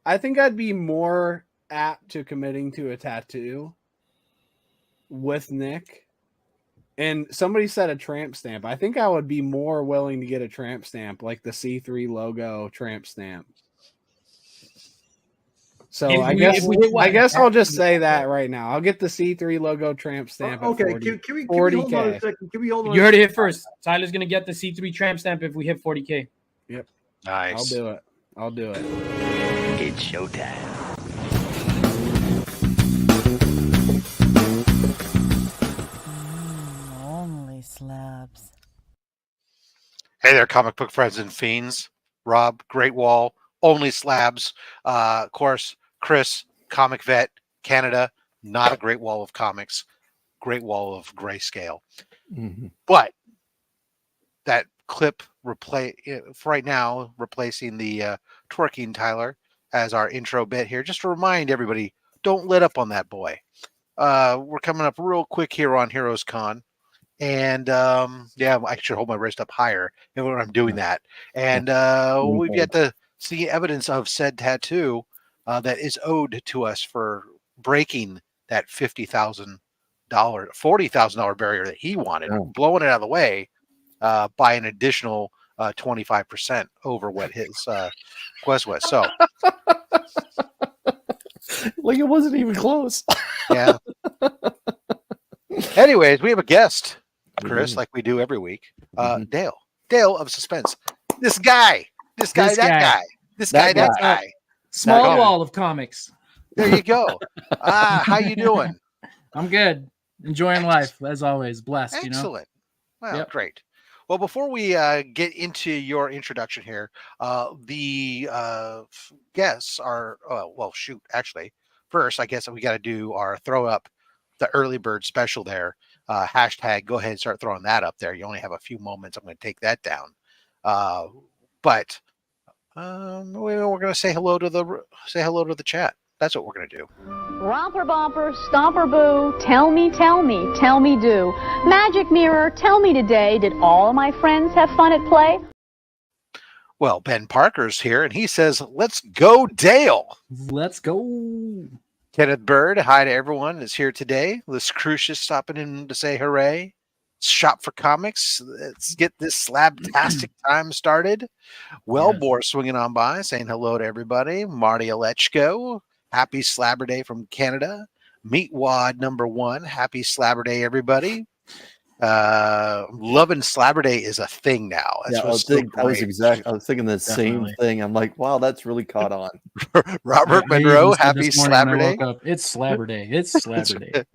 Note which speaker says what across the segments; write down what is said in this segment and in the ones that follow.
Speaker 1: I think I'd be more apt to committing to a tattoo with Nick. And somebody said a tramp stamp. I think I would be more willing to get a tramp stamp, like the C3 logo tramp stamp. So I guess I'll just say that right now. I'll get the C3 logo tramp stamp at 40.
Speaker 2: Can we hold on a second? Can we hold on?
Speaker 3: You heard it here first. Tyler's gonna get the C3 tramp stamp if we hit 40K.
Speaker 1: Yep.
Speaker 4: Nice.
Speaker 1: I'll do it.
Speaker 4: It's showtime.
Speaker 5: Slabs.
Speaker 4: Hey there, comic book friends and fiends. Rob, Great Wall, Only Slabs. Of course, Chris, Comic Vet, Canada. Not a Great Wall of comics. Great Wall of grayscale. Mm-hmm. But that clip for right now, replacing the twerking Tyler as our intro bit here, just to remind everybody, don't let up on that boy. We're coming up real quick here on Heroes Con. And I should hold my wrist up higher when I'm doing that. And we've yet to see evidence of said tattoo that is owed to us for breaking that $40,000 barrier that he wanted, blowing it out of the way by an additional 25% over what his quest was. So,
Speaker 6: like it wasn't even close.
Speaker 4: Yeah. Anyways, we have a guest. Chris, like we do every week. Dale of Suspense. This guy, that guy.
Speaker 3: Small wall of comics.
Speaker 4: There you go. How you doing?
Speaker 3: I'm good. Enjoying life as always. Blessed.
Speaker 4: Excellent. Well,
Speaker 3: yep.
Speaker 4: Great. Well, before we get into your introduction here, the guests are. Actually, first, I guess we got to do our throw up the early bird special there. Hashtag, go ahead and start throwing that up there. You only have a few moments. I'm going to take that down. But we're going to say hello to the chat. That's what we're going to do.
Speaker 7: Romper bumper, stomper boo, tell me do. Magic mirror, tell me today, did all my friends have fun at play?
Speaker 4: Well, Ben Parker's here, and he says, let's go, Dale.
Speaker 3: Let's go.
Speaker 4: Kenneth Bird, hi to everyone that's here today. Liz Crucius stopping in to say hooray. Shop for Comics. Let's get this slabtastic time started. Wellbore swinging on by, saying hello to everybody. Marty Alechko, happy Slabber Day from Canada. Meatwad #1, happy Slabber Day, everybody. Loving Slabber Day is a thing now.
Speaker 6: I was thinking the same thing. I'm like, wow, that's really caught on.
Speaker 4: Robert Monroe, happy Slabber Day.
Speaker 3: It's Slabber Day. It's Slabber Day.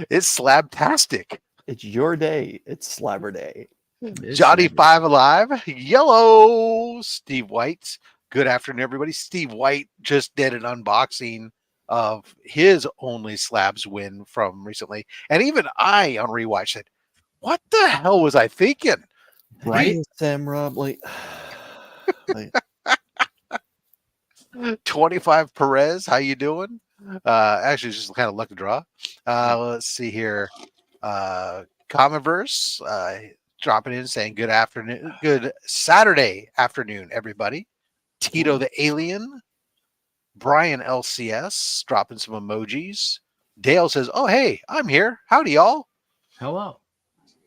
Speaker 4: It's slabtastic.
Speaker 6: It's your day. It's Slabber Day.
Speaker 4: Johnny Five Alive, yellow. Steve White, good afternoon, everybody. Steve White just did an unboxing of his Only Slabs win from recently, and even I on rewatch said, what the hell was I thinking?
Speaker 6: Right, Sam Rob, like
Speaker 4: 25 Perez, how you doing? Actually, it's just kind of luck to draw. Let's see here. Comiverse dropping in saying good afternoon, good Saturday afternoon, everybody. Tito the Alien, Brian LCS dropping some emojis. Dale says, oh, hey, I'm here. Howdy, y'all.
Speaker 3: Hello.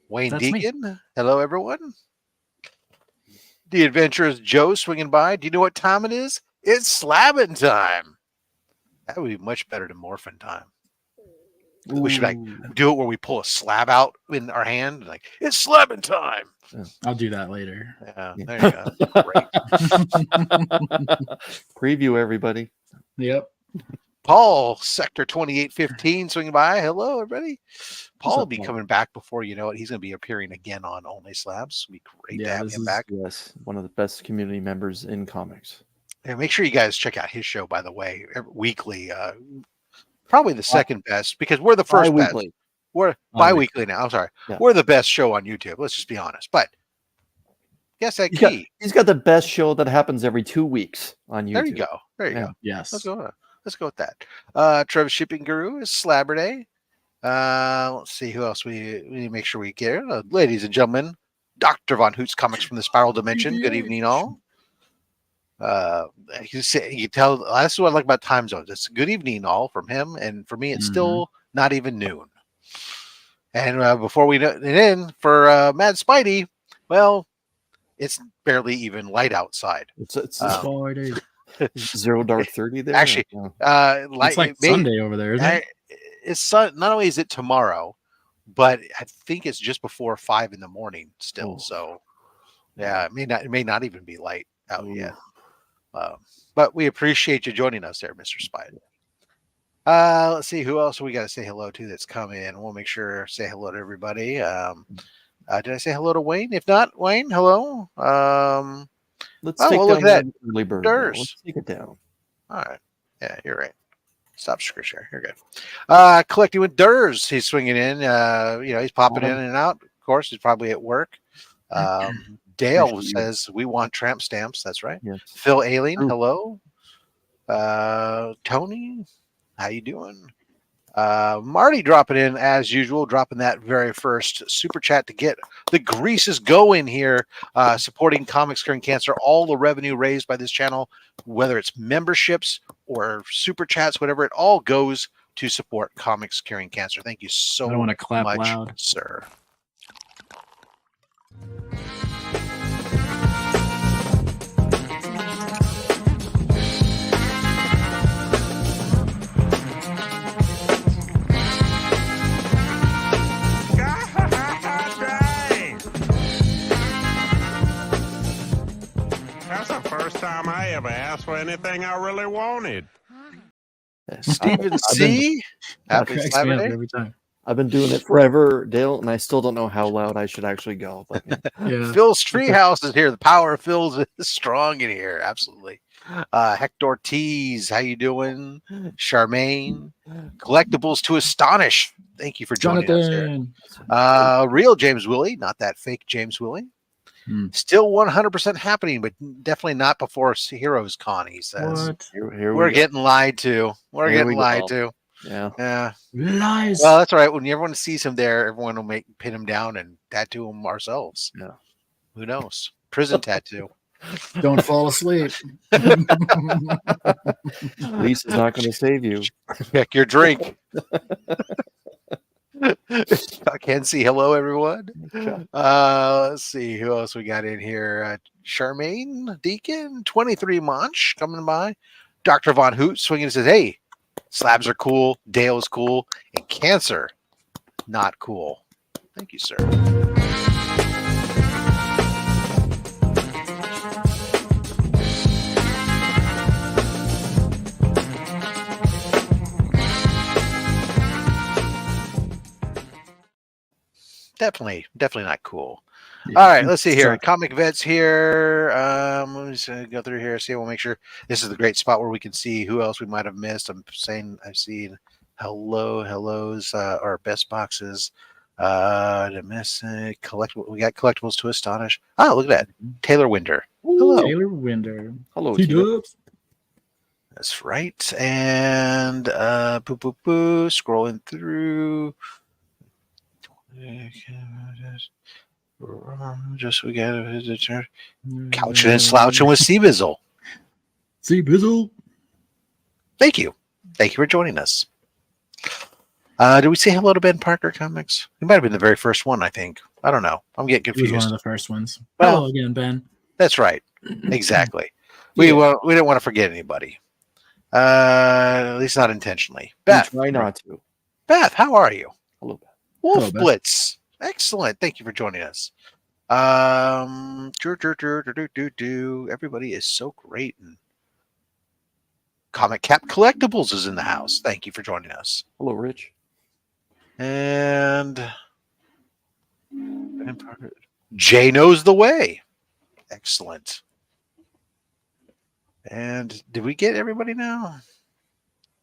Speaker 4: Wayne Deacon. Hello, everyone. The Adventurous Joe swinging by. Do you know what time it is? It's slabbing time. That would be much better than morphin time. Ooh. We should do it where we pull a slab out in our hand. Like, it's slabbing time.
Speaker 3: I'll do that later.
Speaker 4: Yeah, there you go. Great.
Speaker 6: Preview, everybody.
Speaker 3: Yep.
Speaker 4: Paul, Sector 2815, swinging by. Hello, everybody. Paul will be coming back before you know it. He's going to be appearing again on Only Slabs. It'll be great to have him back.
Speaker 6: Yes, one of the best community members in comics.
Speaker 4: And make sure you guys check out his show, by the way, weekly. Probably the second best, because we're the first best. We're bi-weekly now. I'm sorry. Yeah. We're the best show on YouTube. Let's just be honest. But guess that key.
Speaker 6: He's got the best show that happens every 2 weeks on YouTube.
Speaker 4: There you go. There you go.
Speaker 3: Yes.
Speaker 4: Let's go with that. Trev Shipping Guru is Slabber Day. Let's see who else we need to make sure we get. Ladies and gentlemen, Dr. Von Hoot's Comics from the Spiral Dimension. Good evening, all. You tell that's what I like about time zones. It's good evening all from him, and for me, it's still not even noon. And before we get in for Mad Spidey, well, it's barely even light outside.
Speaker 6: It's
Speaker 3: Friday.
Speaker 6: zero dark 30 there.
Speaker 4: Actually,
Speaker 3: It's like Sunday over there, isn't it?
Speaker 4: It's not only is it tomorrow, but I think it's just before 5 in the morning still.
Speaker 6: Ooh.
Speaker 4: So yeah, it may not even be light out yet. But we appreciate you joining us there, Mr. Spider. Let's see who else we got to say hello to that's come in. We'll make sure say hello to everybody. Did I say hello to Wayne? If not, Wayne, hello.
Speaker 6: Let's take
Speaker 4: look at that.
Speaker 6: Early bird.
Speaker 4: Durs.
Speaker 6: Let's take it down.
Speaker 4: All right. Yeah, you're right. Stop screen share. You're good. Collecting with Durs. He's swinging in. He's popping in and out. Of course, he's probably at work. Dale says we want tramp stamps. That's right.
Speaker 6: Yes.
Speaker 4: Phil Aileen, hello. Tony, how you doing? Marty dropping in as usual, dropping that very first super chat to get the greases going here, supporting Comics Curing Cancer. All the revenue raised by this channel, whether it's memberships or super chats, whatever, it all goes to support Comics Curing Cancer. Thank you so
Speaker 3: I don't want to clap
Speaker 4: much,
Speaker 3: loud,
Speaker 4: sir.
Speaker 8: That's the first time I ever asked for anything I really wanted.
Speaker 4: Stephen C. Happy
Speaker 3: cracks me up
Speaker 4: Saturday.
Speaker 3: every time.
Speaker 6: I've been doing it forever, Dale, and I still don't know how loud I should actually go. But
Speaker 3: Yeah.
Speaker 4: Phil's Treehouse is here. The power of Phil's is strong in here. Absolutely. Hector Ortiz, how you doing? Charmaine. Collectibles to Astonish. Thank you for joining us here.
Speaker 3: Jonathan.
Speaker 4: Real James Willie, not that fake James Willie. Still 100% happening, but definitely not before Heroes Con, he says.
Speaker 3: What?
Speaker 6: here
Speaker 4: We're
Speaker 6: we go.
Speaker 4: getting lied to. We're
Speaker 6: Here
Speaker 4: getting
Speaker 6: we
Speaker 4: lied
Speaker 6: go.
Speaker 4: to.
Speaker 6: Yeah.
Speaker 3: Lies.
Speaker 4: Well, that's all right. When everyone sees him there, everyone will pin him down and tattoo him ourselves.
Speaker 6: Yeah.
Speaker 4: Who knows? Prison tattoo.
Speaker 3: Don't fall asleep.
Speaker 6: Lisa's not going to save you.
Speaker 4: Check your drink. I can see. Hello, everyone. Let's see who else we got in here. Charmaine Deacon, 23 Monch coming by. Dr. Von Hoot swinging and says, "Hey, slabs are cool. Dale is cool, and cancer not cool." Thank you, sir. Definitely not cool.
Speaker 3: Yeah.
Speaker 4: All right, let's see here. Comic Vets here. Let me just go through here. See, we'll make sure this is the great spot where we can see who else we might have missed. I'm saying I've seen hellos, or best boxes. To miss collectible. We got collectibles to Astonish. Oh, look at that, Taylor Winder. Hello,
Speaker 3: Taylor Winder.
Speaker 6: Hello,
Speaker 3: T-Dubs.
Speaker 4: that's right. And scrolling through. Just we got a visitor. Couching and slouching with Sea Bizzle.
Speaker 3: See Bizzle.
Speaker 4: Thank you for joining us. Did we say hello to Ben Parker Comics? He might have been the very first one, I think. I don't know. I'm getting
Speaker 3: He was
Speaker 4: confused.
Speaker 3: one of the first ones.
Speaker 4: Well,
Speaker 3: Hello again, Ben.
Speaker 4: That's right. Exactly. We didn't want to forget anybody. At least not intentionally. Beth.
Speaker 6: Try not to.
Speaker 4: Beth, how are you?
Speaker 6: Hello, Beth.
Speaker 4: Wolf
Speaker 3: Hello, Beth.
Speaker 4: Blitz. Excellent. Thank you for joining us. Everybody is so great. And Comic Cap Collectibles is in the house. Thank you for joining us.
Speaker 6: Hello, Rich.
Speaker 4: And Jay knows the way. Excellent. And did we get everybody now?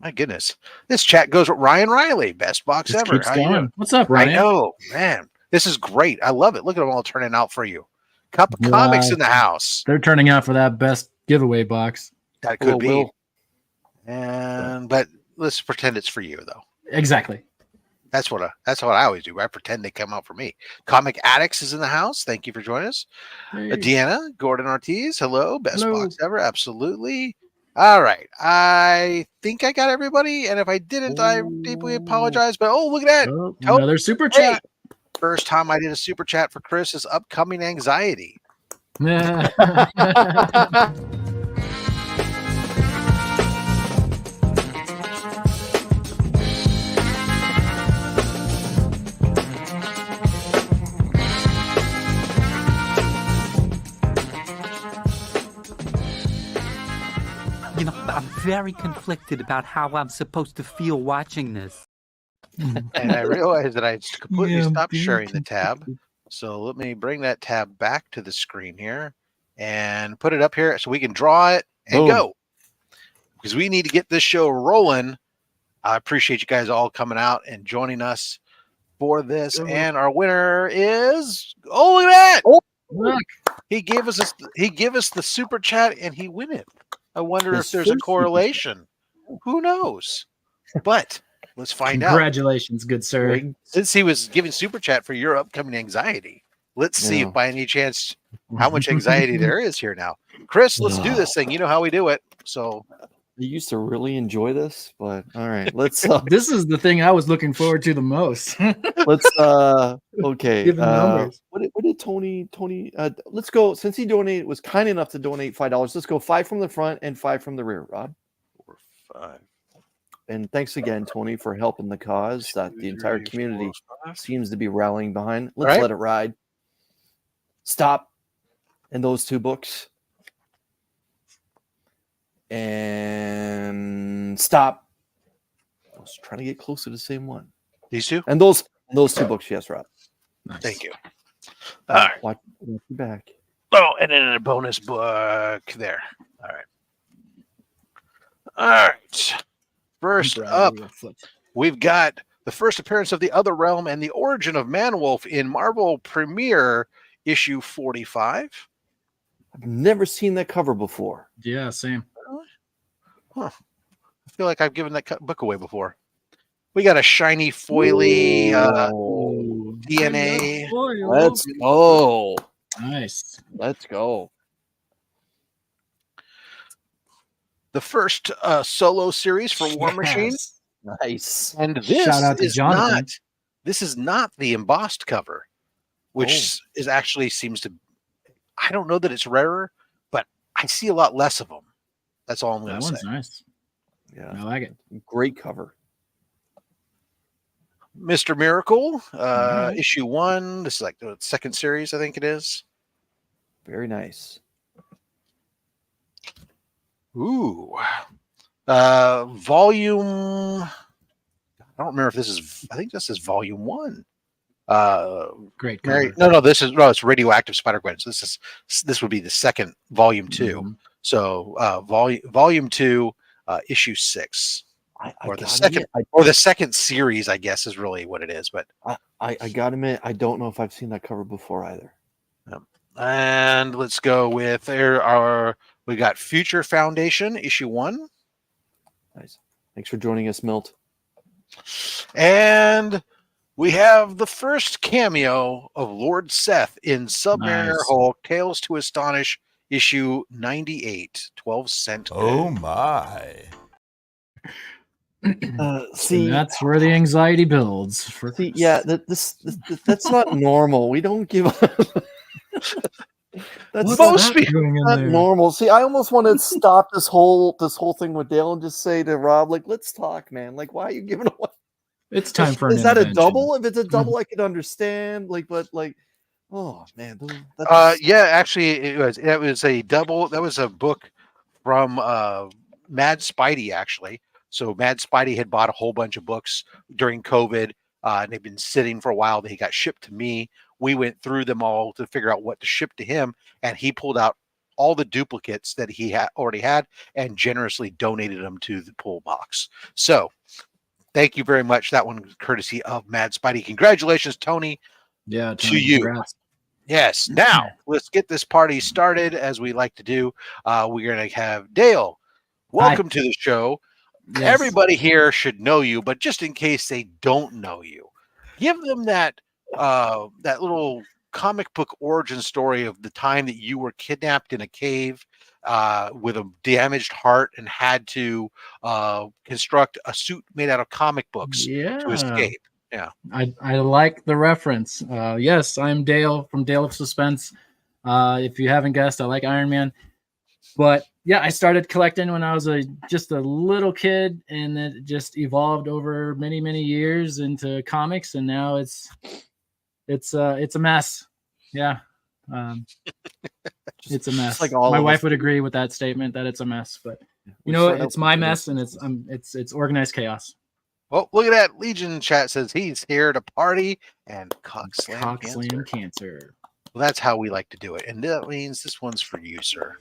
Speaker 4: My goodness. This chat goes with Ryan Riley. Best box
Speaker 3: Just
Speaker 4: ever.
Speaker 3: keeps
Speaker 4: How you
Speaker 3: going.
Speaker 4: doing?
Speaker 3: What's up, Ryan?
Speaker 4: I know, man. This is great. I love it. Look at them all turning out for you. Cup of Comics in the house.
Speaker 3: They're turning out for that best giveaway box.
Speaker 4: That could be.
Speaker 6: Will.
Speaker 4: And but let's pretend it's for you though.
Speaker 3: Exactly.
Speaker 4: That's what I always do. I pretend they come out for me. Comic Addicts is in the house. Thank you for joining us.
Speaker 3: Hey.
Speaker 4: Deanna Gordon Ortiz. Hello. Best
Speaker 3: Hello.
Speaker 4: box ever. Absolutely. All right. I think I got everybody. And if I didn't, I deeply apologize. But look at that.
Speaker 3: Oh, another super chat.
Speaker 4: First time I did a super chat for Chris's upcoming anxiety.
Speaker 9: You know, I'm very conflicted about how I'm supposed to feel watching this.
Speaker 4: And I realized that I completely stopped sharing the tab. So let me bring that tab back to the screen here and put it up here so we can draw it and go. Because we need to get this show rolling. I appreciate you guys all coming out and joining us for this. And our winner is look at that.
Speaker 3: Look.
Speaker 4: He gave us the super chat and he win it. I wonder if there's a correlation. Who knows? But let's find out.
Speaker 3: Congratulations, good sir.
Speaker 4: Since he was giving super chat for your upcoming anxiety, let's see if by any chance how much anxiety there is here now. Chris, let's do this thing. You know how we do it. So
Speaker 6: I used to really enjoy this, but all right, let's.
Speaker 3: This is the thing I was looking forward to the most.
Speaker 6: Let's. Okay.
Speaker 3: Give him numbers.
Speaker 6: What did Tony? Let's go. Since he was kind enough to donate $5. Let's go 5 from the front and 5 from the rear. Rob.
Speaker 4: 4, 5.
Speaker 6: And thanks again, Tony, for helping the cause that the entire community seems to be rallying behind. Let's let it ride. Stop. And those 2 books. And stop. I was trying to get close to the same one.
Speaker 4: These 2?
Speaker 6: And those 2 books, yes, Rob.
Speaker 4: Nice. Thank you. All right.
Speaker 6: Watch your back.
Speaker 4: Oh, and then a bonus book there. All right. All right. First up, we've got the first appearance of the Other Realm and the origin of Manwolf in Marvel Premiere issue 45.
Speaker 6: I've never seen that cover before.
Speaker 3: Yeah, same.
Speaker 4: Huh. I feel like I've given that book away before. We got a shiny foily DNA.
Speaker 6: Let's go.
Speaker 3: Nice.
Speaker 6: Let's go.
Speaker 4: The first solo series for War Machine.
Speaker 6: Nice.
Speaker 4: And this
Speaker 3: Shout out to Jonathan.
Speaker 4: This is not the embossed cover, which is actually seems to. I don't know that it's rarer, but I see a lot less of them. That's all I'm going to say.
Speaker 3: That one's nice.
Speaker 6: Yeah,
Speaker 3: I like it.
Speaker 6: Great cover.
Speaker 4: Mr. Miracle, issue 1. This is like the second series, I think it is.
Speaker 6: Very nice.
Speaker 4: Ooh. Volume. I don't remember if this is. I think this is volume 1.
Speaker 3: Great cover.
Speaker 4: It's Radioactive Spider-Gwen. So this would be the second volume 2.
Speaker 3: Mm-hmm.
Speaker 4: So volume 2, issue 6. The second series, I guess, is really what it is. But
Speaker 6: I gotta admit, I don't know if I've seen that cover before either.
Speaker 4: And let's go with we got Future Foundation issue 1.
Speaker 6: Nice. Thanks for joining us, Milt.
Speaker 4: And we have the first cameo of Lord Seth in Submariner Hulk Tales to Astonish issue 98, 12-cent.
Speaker 10: Oh my.
Speaker 3: See, that's where the anxiety builds.
Speaker 6: That's not normal. We don't give up. That's not normal. See, I almost want to stop this whole thing with Dale and just say to Rob, like, let's talk, man. Like, why are you giving away?
Speaker 3: It's time for
Speaker 6: is that a double? If it's a double, I could understand. Oh man.
Speaker 4: Actually, it was a double. That was a book from Mad Spidey, actually. So Mad Spidey had bought a whole bunch of books during COVID, and they've been sitting for a while. They got shipped to me. We went through them all to figure out what to ship to him, and he pulled out all the duplicates that he already had and generously donated them to the pull box. So thank you very much. That one courtesy of Mad Spidey. Congratulations, Tony.
Speaker 3: Yeah,
Speaker 4: to you.
Speaker 3: Congrats.
Speaker 4: Yes. Now let's get this party started as we like to do. We're going to have Dale. Welcome to the show. Yes. Everybody here should know you, but just in case they don't know you, Give them that that little comic book origin story of the time that you were kidnapped in a cave with a damaged heart and had to construct a suit made out of comic books to escape. Yeah,
Speaker 3: I like the reference. Yes, I'm Dale from Dale of Suspense. If you haven't guessed, I like Iron Man. But yeah, I started collecting when I was just a little kid, and it just evolved over many, many years into comics, and now it's a mess. Yeah, it's a mess.
Speaker 6: like all
Speaker 3: my
Speaker 6: of
Speaker 3: wife
Speaker 6: us.
Speaker 3: would agree with that statement that it's a mess. But
Speaker 6: We
Speaker 3: you know,
Speaker 6: start out
Speaker 3: it's
Speaker 6: with
Speaker 3: my
Speaker 6: the
Speaker 3: mess, and
Speaker 6: differences.
Speaker 3: it's organized chaos.
Speaker 4: well, look at that. Legion chat says he's here to party and cock slam
Speaker 3: Cock
Speaker 4: cancer.
Speaker 3: slam cancer.
Speaker 4: Well, that's how we like to do it, and that means this one's for you, sir.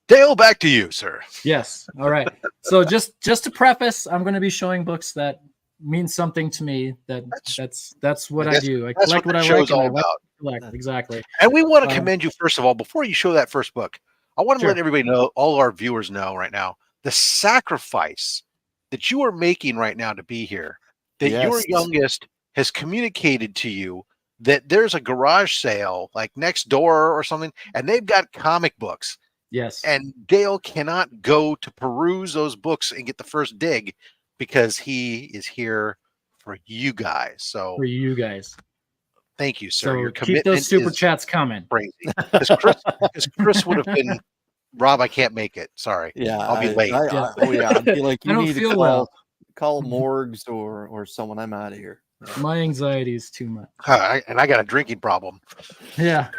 Speaker 4: Dale, back to you, sir.
Speaker 3: Yes. All right. So just to preface, I'm going to be showing books that mean something to me. That's what I do. I collect what I like, and I like to collect. Exactly.
Speaker 4: And we want to commend you, first of all, before you show that first book. I want to let everybody know, all our viewers know right now, the sacrifice that you are making right now to be here, that your youngest has communicated to you that there's a garage sale like next door or something, and they've got comic books.
Speaker 3: Yes.
Speaker 4: And Dale cannot go to peruse those books and get the first dig because he is here for you guys. So
Speaker 3: for you guys.
Speaker 4: Thank you, sir.
Speaker 3: So
Speaker 4: Your
Speaker 3: keep those super chats coming.
Speaker 4: Crazy. Because Chris would have been, Rob, I can't make it. Sorry.
Speaker 6: Yeah,
Speaker 4: I'll be late.
Speaker 6: I'd be like, you
Speaker 3: I don't
Speaker 6: need
Speaker 3: feel
Speaker 6: to
Speaker 3: well.
Speaker 6: call Morgs or someone. I'm out of here.
Speaker 3: My anxiety is too much.
Speaker 4: And I got a drinking problem.
Speaker 3: Yeah.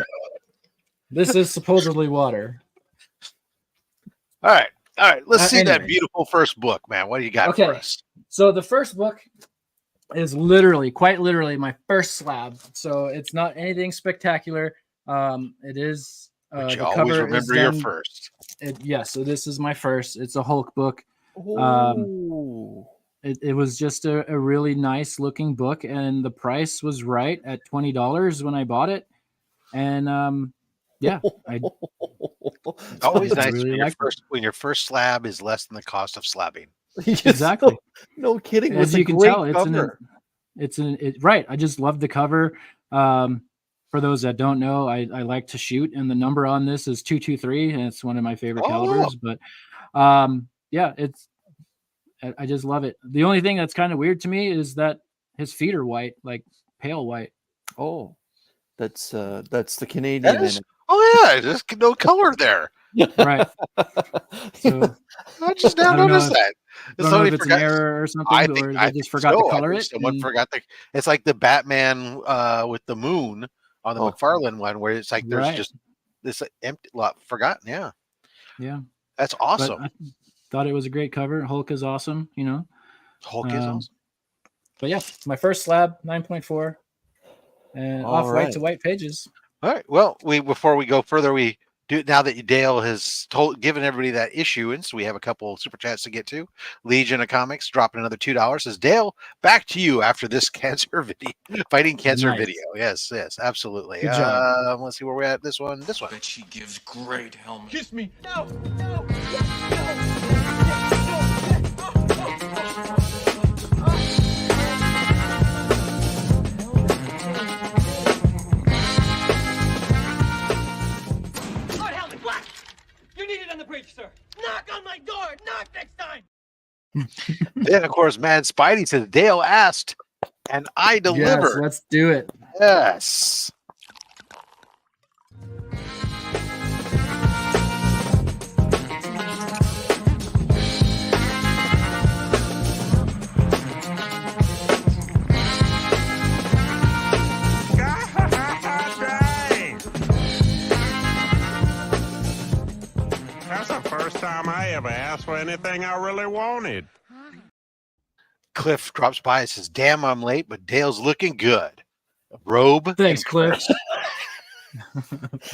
Speaker 3: This is supposedly water.
Speaker 4: All right. Let's see that
Speaker 3: anyway.
Speaker 4: beautiful first book, man. What do you got for us?
Speaker 3: So the first book is literally, quite literally, my first slab. So it's not anything spectacular. It is.
Speaker 4: But you
Speaker 3: the
Speaker 4: always
Speaker 3: cover
Speaker 4: remember
Speaker 3: is
Speaker 4: your
Speaker 3: done,
Speaker 4: first.
Speaker 3: So this is my first. It's a Hulk book. It was just a really nice looking book, and the price was right at $20 when I bought it. And yeah,
Speaker 4: It's always nice when your first slab is less than the cost of slabbing.
Speaker 3: Exactly.
Speaker 6: No kidding.
Speaker 3: As you can tell, it's right. I just love the cover. For those that don't know, I like to shoot, and the number on this is 223, and it's one of my favorite calibers. But yeah, I just love it. The only thing that's kind of weird to me is that his feet are white, like pale white.
Speaker 6: Oh, that's the Canadian in it.
Speaker 4: Oh yeah, there's no color there.
Speaker 3: Right. So
Speaker 4: I just now noticed that.
Speaker 3: I don't know if it's an error or something, or they just forgot to color it.
Speaker 4: Someone forgot it's like the Batman with the moon on the McFarlane one, where it's like there's just this empty lot forgotten. Yeah.
Speaker 3: Yeah.
Speaker 4: That's awesome.
Speaker 3: But I thought it was a great cover. Hulk is awesome, you know.
Speaker 4: Hulk is awesome.
Speaker 3: But yeah, my first slab, 9.4. And off white to white pages.
Speaker 4: All right. Well, before we go further, we do now that Dale has given everybody that issue, and so we have a couple super chats to get to. Legion of Comics dropping another $2. Says Dale, back to you after this cancer video, fighting cancer video. Yes, absolutely.
Speaker 3: Good job.
Speaker 4: Let's see where we're at. This one.
Speaker 10: Bet she gives great helmet.
Speaker 11: Kiss me. No. Sir. Knock on my door. Knock next time.
Speaker 4: Then, of course, Mad Spidey says Dale asked, and I delivered.
Speaker 3: Yes, let's do it.
Speaker 4: Yes.
Speaker 8: That's the first time I ever asked for anything I really wanted.
Speaker 4: Cliff drops by and says, damn, I'm late, but Dale's looking good. Robe.
Speaker 3: Thanks, Cliff.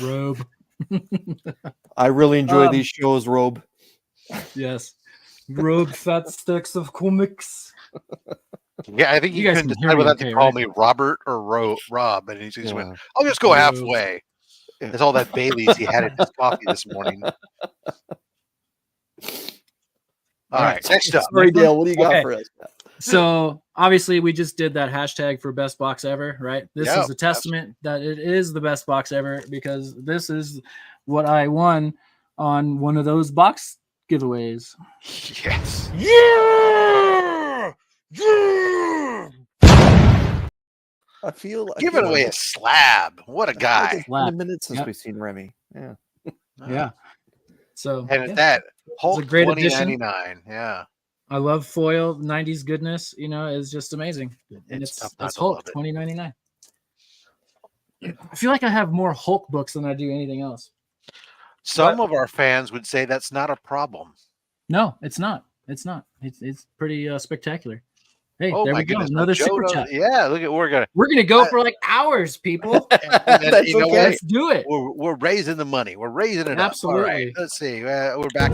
Speaker 3: Robe.
Speaker 6: I really enjoy these shows, Robe.
Speaker 3: Yes. Robe fat sticks of comics.
Speaker 4: Yeah, I think
Speaker 3: You
Speaker 4: you
Speaker 3: guys
Speaker 4: couldn't
Speaker 3: can hear
Speaker 4: decide
Speaker 3: me
Speaker 4: whether
Speaker 3: okay,
Speaker 4: to call
Speaker 3: right?
Speaker 4: me Robert or Rob, and he just went,
Speaker 6: Yeah.
Speaker 4: "I'll just go
Speaker 3: Robe.
Speaker 4: halfway." That's all that Bailey's he had in his coffee this morning. All right, next up.
Speaker 6: Sorry, Dale. What do you got for us?
Speaker 3: So obviously we just did that hashtag for best box ever, right? This is a testament that it is the best box ever because this is what I won on one of those box giveaways.
Speaker 4: Yes.
Speaker 6: Yeah. I feel
Speaker 4: giving away
Speaker 6: like
Speaker 4: a slab. What a guy!
Speaker 6: It's been a minute since we've seen Remy. Yeah.
Speaker 3: Yeah. So
Speaker 4: and at that Hulk
Speaker 3: it's a great
Speaker 4: 2099. Yeah.
Speaker 3: I love foil 90s goodness, it's just amazing. And
Speaker 4: It's tough not
Speaker 3: it's
Speaker 4: to
Speaker 3: Hulk
Speaker 4: love it.
Speaker 3: 2099. I feel like I have more Hulk books than I do anything else.
Speaker 4: Some of our fans would say that's not a problem.
Speaker 3: No, it's not. It's not. It's pretty spectacular. Hey,
Speaker 4: Oh
Speaker 3: there
Speaker 4: my
Speaker 3: we go.
Speaker 4: goodness!
Speaker 3: Another
Speaker 4: Joe
Speaker 3: super
Speaker 4: knows-
Speaker 3: chat.
Speaker 4: Yeah, look at we're
Speaker 3: gonna go for like hours, people.
Speaker 4: And then, you know what?
Speaker 3: Let's do it.
Speaker 4: We're raising the money. We're raising it
Speaker 3: Absolutely.
Speaker 4: up. All right, let's see. We're back.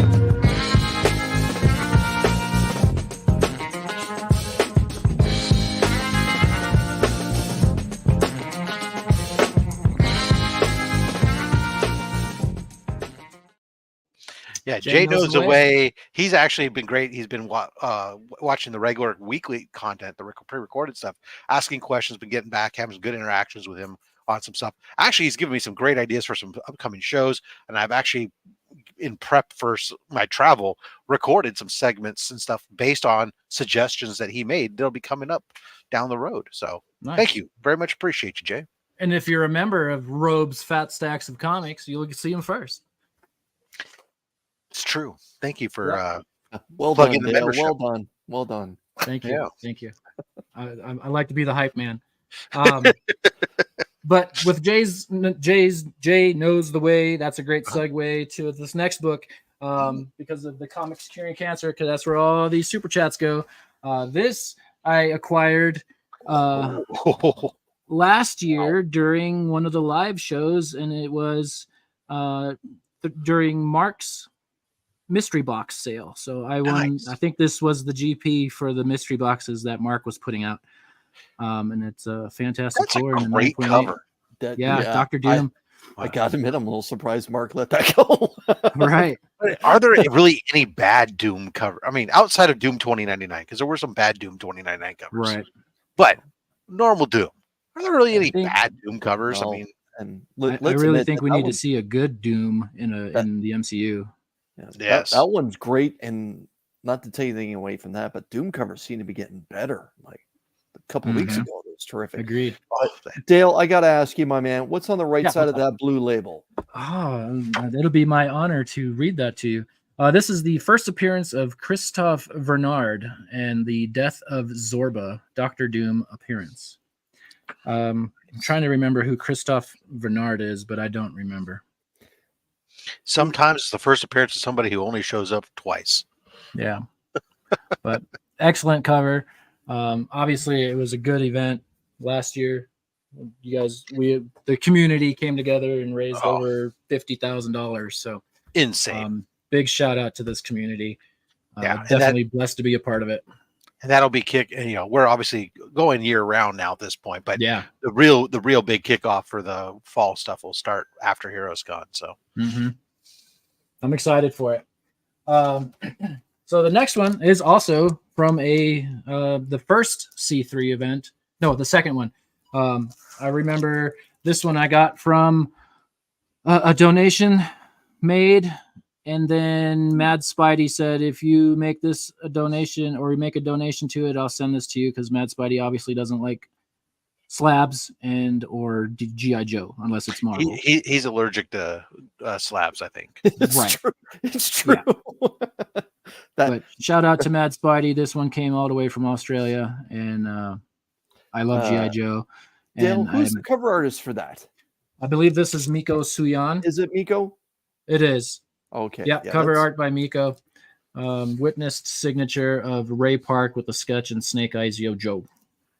Speaker 4: Yeah, Jay knows the way. He's actually been great. He's been watching the regular weekly content, the pre-recorded stuff, asking questions, been getting back, having some good interactions with him on some stuff. Actually, he's given me some great ideas for some upcoming shows, and I've actually, in prep for my travel, recorded some segments and stuff based on suggestions that he made. They'll be coming up down the road. So Thank you very much. Appreciate you, Jay.
Speaker 3: And if you're a member of Robe's Fat Stacks of Comics, you'll see him first.
Speaker 4: It's true. Thank you for
Speaker 6: well
Speaker 4: plugging
Speaker 6: done,
Speaker 4: the
Speaker 6: Dale.
Speaker 4: membership.
Speaker 6: Well done. Well done.
Speaker 3: Thank you.
Speaker 4: Yeah.
Speaker 3: Thank you. I like to be the hype man. But with Jay knows the way. That's a great segue to this next book because of the comics curing cancer, because that's where all these super chats go. This I acquired last year during one of the live shows, and it was during Mark's mystery box sale. So I won. Nice. I think this was the GP for the mystery boxes that Mark was putting out. And it's a Fantastic Four.
Speaker 4: That's a great cover.
Speaker 3: Yeah, Dr. Doom.
Speaker 6: I got to admit, I'm a little surprised Mark let that go.
Speaker 3: Right.
Speaker 4: Are there really any bad Doom cover? I mean, outside of Doom 2099, because there were some bad Doom 2099 covers.
Speaker 3: Right.
Speaker 4: But normal Doom. Are there really any bad Doom covers?
Speaker 6: No.
Speaker 4: I mean,
Speaker 6: and
Speaker 3: I really think we need to see a good Doom in the MCU.
Speaker 6: Yes. That one's great, and not to take anything away from that, but Doom covers seem to be getting better. Like a couple of weeks ago, it was terrific.
Speaker 3: Agreed.
Speaker 6: Dale, I got to ask you, my man, what's on the right side of that blue label?
Speaker 3: It'll be my honor to read that to you. This is the first appearance of Christophe Vernard and the Death of Zorba, Dr. Doom appearance. I'm trying to remember who Christophe Vernard is, but I don't remember.
Speaker 4: Sometimes it's the first appearance of somebody who only shows up twice.
Speaker 3: Yeah. But excellent cover. Obviously, it was a good event last year. You guys, the community came together and raised over $50,000. So
Speaker 4: insane.
Speaker 3: Big shout out to this community.
Speaker 4: Yeah,
Speaker 3: definitely blessed to be a part of it.
Speaker 4: And that'll be we're obviously going year round now at this point, but
Speaker 3: yeah,
Speaker 4: the real big kickoff for the fall stuff will start after Heroes Con. So
Speaker 3: I'm excited for it. So the next one is also from the first C3 event. No, the second one. I remember this one I got from a donation made. And then Mad Spidey said, if you make this a donation or you make a donation to it, I'll send this to you, because Mad Spidey obviously doesn't like slabs or G.I. Joe unless it's Marvel.
Speaker 4: He's allergic to slabs, I think.
Speaker 6: It's true.
Speaker 3: Yeah. But shout out to Mad Spidey. This one came all the way from Australia, and I love G.I. Joe.
Speaker 6: Dale, who's the cover artist for that?
Speaker 3: I believe this is Miko Suyan.
Speaker 6: Is it Miko?
Speaker 3: It is.
Speaker 6: Okay.
Speaker 3: Yeah, cover art by Miko. Witnessed signature of Ray Park with the sketch and Snake Eyes Yo Joe.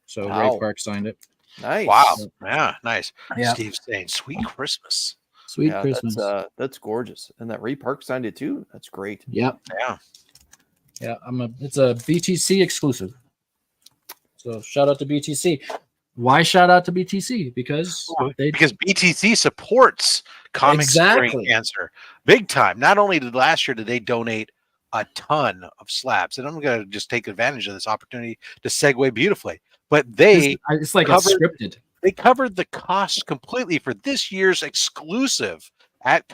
Speaker 3: So Ray Park signed it.
Speaker 6: Nice.
Speaker 4: Wow. Yeah, nice.
Speaker 3: Yeah.
Speaker 4: Steve's saying sweet Christmas.
Speaker 3: Sweet Christmas.
Speaker 6: That's gorgeous. And that Ray Park signed it too. That's great.
Speaker 3: Yep.
Speaker 4: Yeah.
Speaker 3: Yeah. It's a BTC exclusive. So shout out to BTC. Why shout out to BTC? Because
Speaker 4: BTC supports comics curing cancer big time. Not only did last year did they donate a ton of slabs, and I'm going to just take advantage of this opportunity to segue beautifully. But
Speaker 3: it's like it's scripted.
Speaker 4: They covered the cost completely for this year's exclusive at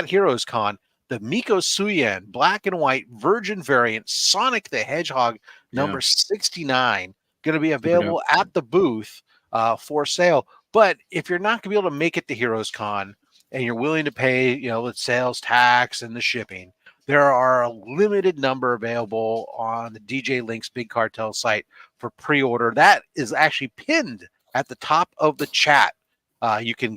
Speaker 4: Heroes Con, the Miko Suyen black and white virgin variant Sonic the Hedgehog number 69, going to be available at the booth for sale. But if you're not going to be able to make it to Heroes Con and you're willing to pay, the sales tax and the shipping, there are a limited number available on the DJ Links Big Cartel site for pre-order. That is actually pinned at the top of the chat. You can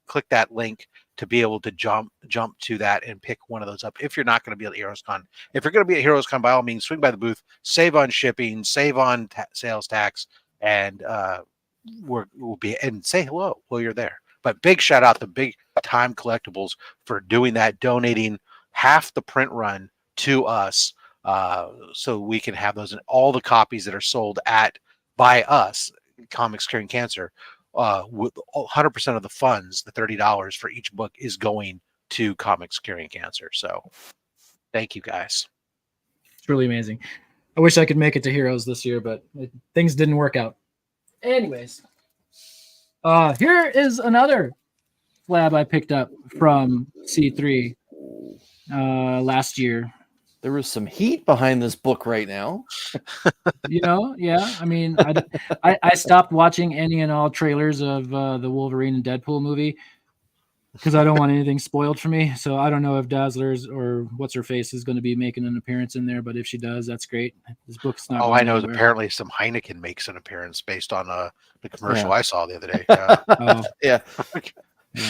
Speaker 4: click that link to be able to jump to that and pick one of those up if you're not going to be at Heroes Con. If you're going to be at Heroes Con, by all means, swing by the booth, save on shipping, save on sales tax, and we'll be and say hello while you're there. But big shout out to Big Time Collectibles for doing that, donating half the print run to us, so we can have those in all the copies that are sold by us, Comics Curing Cancer. With 100% of the funds, the $30 for each book is going to Comics Curing Cancer. So thank you guys.
Speaker 3: It's really amazing. I wish I could make it to Heroes this year, but things didn't work out. Anyways, here is another slab I picked up from C3 last year.
Speaker 6: There was some heat behind this book right now.
Speaker 3: Yeah. I mean, I stopped watching any and all trailers of the Wolverine and Deadpool movie because I don't want anything spoiled for me. So I don't know if Dazzlers or What's Her Face is going to be making an appearance in there, but if she does, that's great. This book's not.
Speaker 4: Oh, I know. Apparently, some Heineken makes an appearance based on the commercial I saw the other day.
Speaker 6: Yeah.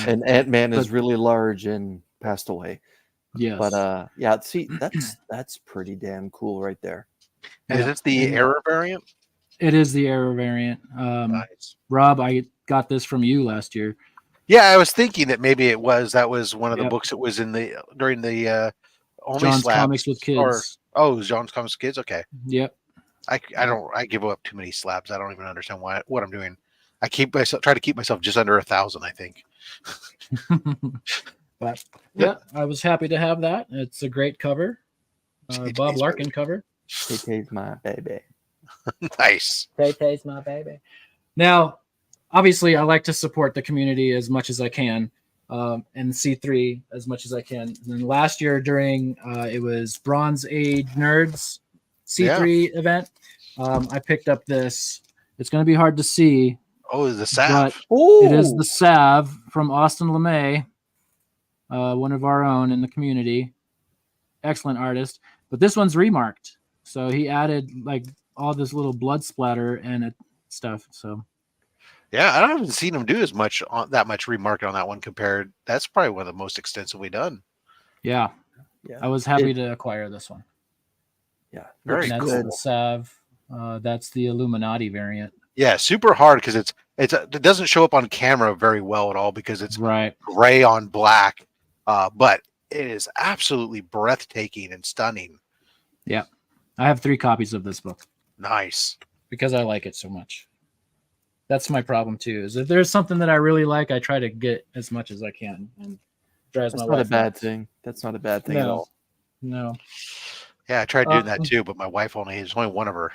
Speaker 6: And Ant-Man is really large and passed away.
Speaker 3: Yes.
Speaker 6: But see, that's pretty damn cool right there.
Speaker 4: Is this the error variant?
Speaker 3: It is the error variant.
Speaker 4: Nice.
Speaker 3: Rob, I got this from you last year.
Speaker 4: Yeah, I was thinking that maybe that was one of the books that was during the
Speaker 3: John's
Speaker 4: OnlySlabs
Speaker 3: Comics with Kids.
Speaker 4: it was John's Comics with Kids. Okay.
Speaker 3: Yep.
Speaker 4: I give up too many slabs. I don't even understand what I'm doing. I try to keep myself just under 1,000, I think.
Speaker 3: But yeah, I was happy to have that. It's a great cover. Bob Larkin cover.
Speaker 6: Tay-Tay's my baby.
Speaker 4: Nice.
Speaker 3: Tay-Tay's my baby. Now, obviously, I like to support the community as much as I can, and C3 as much as I can. And then last year during it was Bronze Age Nerds C3 event, I picked up this. It's going to be hard to see.
Speaker 4: Oh, the salve.
Speaker 3: It is the salve from Austin LeMay, one of our own in the community. Excellent artist. But this one's remarked. So he added like all this little blood splatter and stuff. So
Speaker 4: yeah, I haven't seen him do that much remarket on that one compared. That's probably one of the most extensively done.
Speaker 3: Yeah. I was happy to acquire this one.
Speaker 6: Yeah,
Speaker 4: very
Speaker 3: good. That's the salve. That's the Illuminati variant.
Speaker 4: Yeah, super hard because it doesn't show up on camera very well at all because it's gray on black. But it is absolutely breathtaking and stunning.
Speaker 3: Yeah. I have 3 copies of this book.
Speaker 4: Nice.
Speaker 3: Because I like it so much. That's my problem too. Is if there's something that I really like, I try to get as much as I can. And drives my wife.
Speaker 6: That's not a bad thing. That's not a bad thing at all.
Speaker 3: No.
Speaker 4: Yeah, I tried doing that too, but my wife there's only one of her.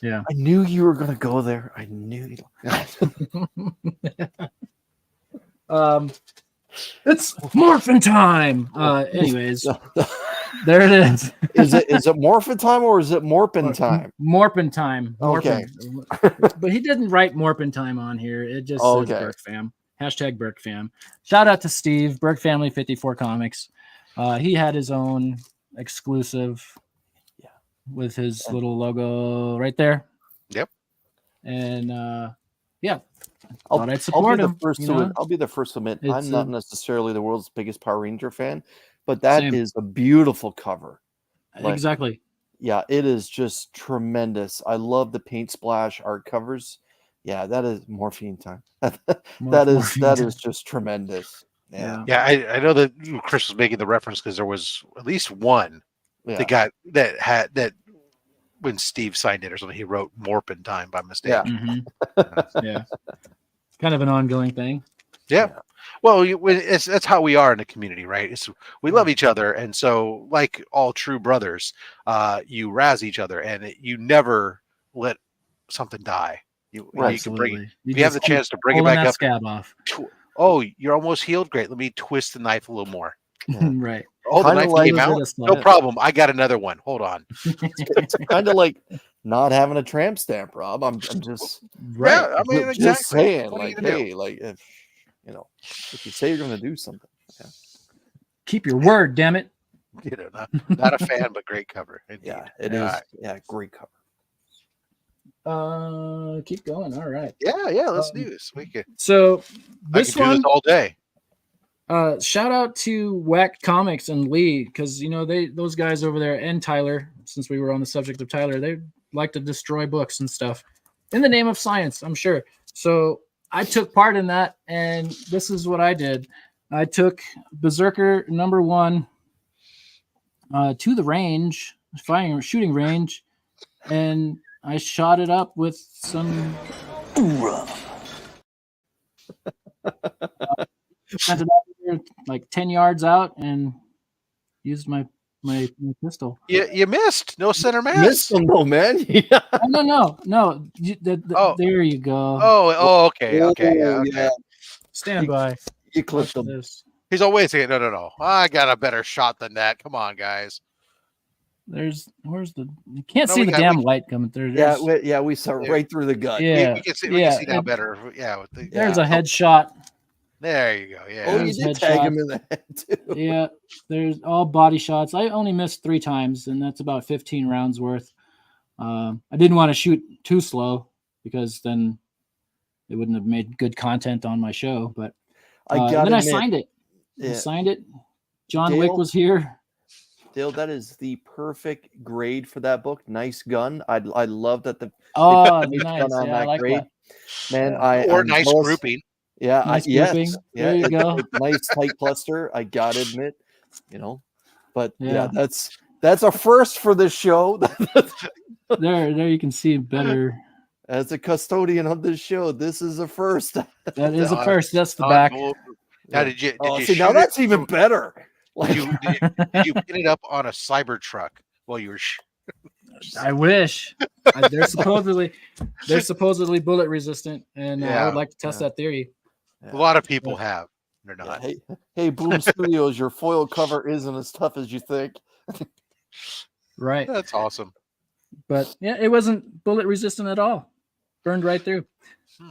Speaker 3: Yeah.
Speaker 6: I knew you were gonna go there. I knew
Speaker 3: it's morphin' time. Anyways. There it is.
Speaker 6: Is it morphin' time or is it morpin' time?
Speaker 3: Morpin' time.
Speaker 6: Okay.
Speaker 3: But he didn't write morpin' time on here. It just says Burke fam. # Burke fam. Shout out to Steve, Burke Family 54 Comics. He had his own exclusive with his little logo right there.
Speaker 4: Yep.
Speaker 3: And
Speaker 6: I'll
Speaker 3: support him.
Speaker 6: I'll be the first to admit I'm not necessarily the world's biggest Power Ranger fan, but that is a beautiful cover.
Speaker 3: Exactly.
Speaker 6: Yeah, it is just tremendous. I love the paint splash art covers. Yeah, that is morphine time. that is just tremendous. Yeah.
Speaker 4: Yeah, I know that Chris was making the reference because there was at least one that when Steve signed it or something, he wrote Morpin time by mistake.
Speaker 6: Yeah.
Speaker 3: Yeah. It's kind of an ongoing thing.
Speaker 4: Yeah. Well, that's how we are in the community, right? We love each other, and so like all true brothers, you razz each other, and you never let something die. You can bring it. You have the chance to bring it back up.
Speaker 3: Scab off.
Speaker 4: Oh, you're almost healed. Great. Let me twist the knife a little more.
Speaker 3: Right.
Speaker 4: Oh, the knife came out. No problem. I got another one. Hold on.
Speaker 6: It's kind of like not having a tramp stamp, Rob. I'm just
Speaker 4: right. I mean,
Speaker 6: just saying, like, hey, like if if you say you're going to do something,
Speaker 3: keep your word, damn it.
Speaker 4: Not a fan, but great cover. Indeed.
Speaker 6: Yeah, it is. Yeah, great cover.
Speaker 3: Keep going. All right.
Speaker 4: Yeah. Let's do this. We can.
Speaker 3: So this
Speaker 4: I can do this all day.
Speaker 3: Shout out to Whack Comics and Lee, because those guys over there, and Tyler, since we were on the subject of Tyler, they like to destroy books and stuff in the name of science, I'm sure. So I took part in that, and this is what I did. I took Berserker #1 to the range, shooting range, and I shot it up with some sent it out there, like 10 yards out, and used my pistol.
Speaker 4: You missed. No center mass.
Speaker 6: Missed them though, man. Yeah.
Speaker 3: No. There you go.
Speaker 4: Oh, okay. Yeah.
Speaker 3: Stand by.
Speaker 6: You clipped them.
Speaker 3: This.
Speaker 4: He's always saying, no. I got a better shot than that. Come on, guys.
Speaker 3: You can't see the damn light coming through.
Speaker 6: We saw right through the gut.
Speaker 3: Yeah.
Speaker 4: We can see now better. Yeah.
Speaker 3: There's a headshot.
Speaker 4: There you go. Yeah.
Speaker 6: Oh, you did tag him in the head too.
Speaker 3: Yeah. There's all body shots. I only missed 3 times, and that's about 15 rounds worth. I didn't want to shoot too slow because then it wouldn't have made good content on my show. But I signed it.
Speaker 6: Yeah.
Speaker 3: I signed it. John Wick was here.
Speaker 6: Dale, that is the perfect grade for that book. Nice gun. I love that they
Speaker 3: nice.
Speaker 6: gun on that
Speaker 3: I like
Speaker 6: grade.
Speaker 3: That.
Speaker 6: Man,
Speaker 4: or nice grouping.
Speaker 6: Yeah,
Speaker 3: nice grouping.
Speaker 6: Yeah,
Speaker 3: there you go.
Speaker 6: Nice tight cluster. I gotta admit, but that's a first for this show.
Speaker 3: there you can see better.
Speaker 6: As a custodian of this show, this is a first.
Speaker 3: That is a first. That's the back.
Speaker 4: Now, did you
Speaker 6: see, now that's even better.
Speaker 4: Did you pin it up on a Cybertruck while you were?
Speaker 3: I wish. They're supposedly bullet resistant, and I would like to test that theory.
Speaker 4: A lot of people have. They're not.
Speaker 6: Hey, Boom Studios, your foil cover isn't as tough as you think.
Speaker 3: Right.
Speaker 4: That's awesome.
Speaker 3: But yeah, it wasn't bullet resistant at all. Burned right through.